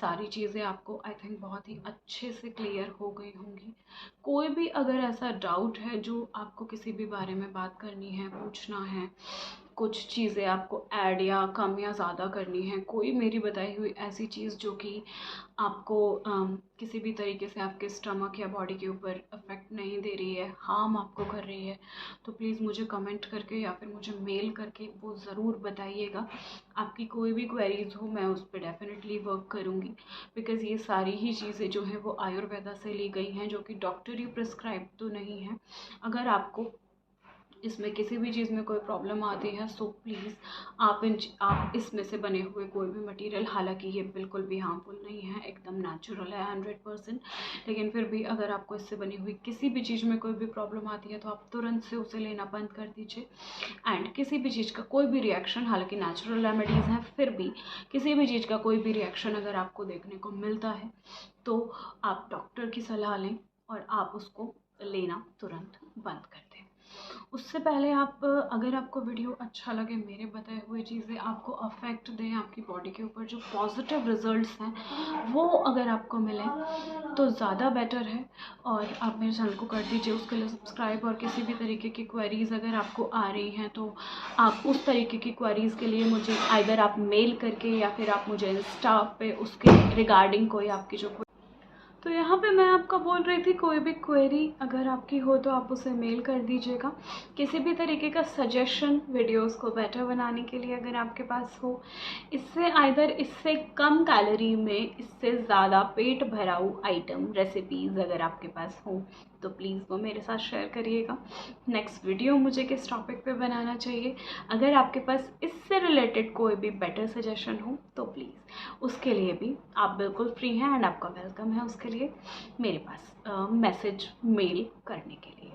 सारी चीज़ें आपको आई थिंक बहुत ही अच्छे से क्लियर हो गई होंगी। कोई भी अगर ऐसा डाउट है जो आपको किसी भी बारे में बात करनी है, पूछना है, कुछ चीज़ें आपको ऐड या कम या ज़्यादा करनी है, कोई मेरी बताई हुई ऐसी चीज़ जो कि आपको किसी भी तरीके से आपके स्टमक या बॉडी के ऊपर इफ़ेक्ट नहीं दे रही है, हार्म आपको कर रही है, तो प्लीज़ मुझे कमेंट करके या फिर मुझे मेल करके वो ज़रूर बताइएगा। आपकी कोई भी क्वेरीज़ हो मैं उस पर डेफिनेटली वर्क करूँगी। बिकॉज़ ये सारी ही चीज़ें जो हैं वो आयुर्वेदा से ली गई हैं, जो कि डॉक्टरी प्रिस्क्राइब तो नहीं है। अगर आपको इसमें किसी भी चीज़ में कोई प्रॉब्लम आती है सो प्लीज़ आप इसमें से बने हुए कोई भी मटेरियल, हालांकि ये बिल्कुल भी हार्मफुल नहीं है, एकदम नेचुरल है 100%, लेकिन फिर भी अगर आपको इससे बनी हुई किसी भी चीज़ में कोई भी प्रॉब्लम आती है तो आप तुरंत से उसे लेना बंद कर दीजिए। एंड किसी भी चीज़ का कोई भी रिएक्शन, हालांकि नेचुरल रेमेडीज़ हैं, फिर भी किसी भी चीज़ का कोई भी रिएक्शन अगर आपको देखने को मिलता है तो आप डॉक्टर की सलाह लें और आप उसको लेना तुरंत बंद कर दें। उससे पहले आप, अगर आपको वीडियो अच्छा लगे, मेरे बताए हुए चीज़ें आपको अफेक्ट दें, आपकी बॉडी के ऊपर जो पॉजिटिव रिजल्ट्स हैं वो अगर आपको मिलें तो ज़्यादा बेटर है। और आप मेरे चैनल को कर दीजिए उसके लिए सब्सक्राइब। और किसी भी तरीके की क्वेरीज़ अगर आपको आ रही हैं तो आप उस तरीके की क्वेरीज़ के लिए मुझे आइदर आप मेल करके या फिर आप मुझे इंस्टा पे उसके रिगार्डिंग कोई आपकी जो, तो यहाँ पे मैं आपको बोल रही थी कोई भी क्वेरी अगर आपकी हो तो आप उसे मेल कर दीजिएगा। किसी भी तरीके का सजेशन वीडियोस को बेटर बनाने के लिए अगर आपके पास हो, इससे आइदर इससे कम कैलोरी में इससे ज़्यादा पेट भराऊ आइटम, रेसिपीज़ अगर आपके पास हो तो प्लीज़ वो मेरे साथ शेयर करिएगा। नेक्स्ट वीडियो मुझे किस टॉपिक पे बनाना चाहिए, अगर आपके पास इससे रिलेटेड कोई भी बेटर सजेशन हो तो प्लीज़ उसके लिए भी आप बिल्कुल फ्री हैं एंड आपका वेलकम है उसके लिए मेरे पास मैसेज मेल करने के लिए।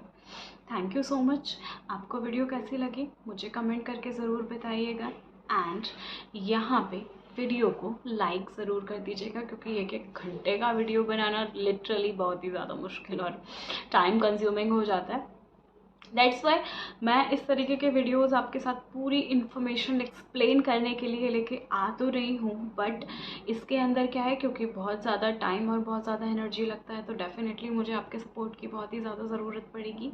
Thank you so much. आपको वीडियो कैसी लगी मुझे कमेंट करके ज़रूर बताइएगा। एंड यहाँ पे वीडियो को लाइक ज़रूर कर दीजिएगा, क्योंकि 1-1 घंटे का वीडियो बनाना लिटरली बहुत ही ज़्यादा मुश्किल और टाइम कंज्यूमिंग हो जाता है। दैट्स वाई मैं इस तरीके के वीडियोस आपके साथ पूरी इन्फॉर्मेशन एक्सप्लेन करने के लिए लेके आ तो रही हूँ, बट इसके अंदर क्या है, क्योंकि बहुत ज़्यादा टाइम और बहुत ज़्यादा एनर्जी लगता है तो डेफिनेटली मुझे आपके सपोर्ट की बहुत ही ज़्यादा ज़रूरत पड़ेगी।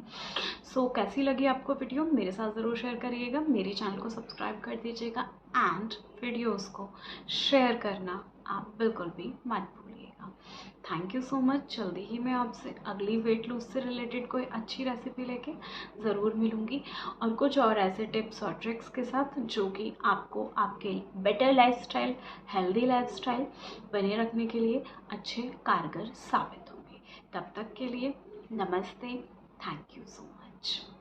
सो कैसी लगी आपको वीडियो मेरे साथ ज़रूर शेयर करिएगा, मेरे चैनल को सब्सक्राइब कर दीजिएगा एंड वीडियोज़ को शेयर करना आप बिल्कुल भी मत भूलिएगा। Thank you so much. जल्दी ही मैं आपसे अगली वेट लूज से रिलेटेड कोई अच्छी रेसिपी लेके ज़रूर मिलूँगी और कुछ और ऐसे टिप्स और ट्रिक्स के साथ जो कि आपको आपके बेटर लाइफस्टाइल, हेल्दी लाइफस्टाइल बने रखने के लिए अच्छे कारगर साबित होंगे। तब तक के लिए नमस्ते। Thank you so much.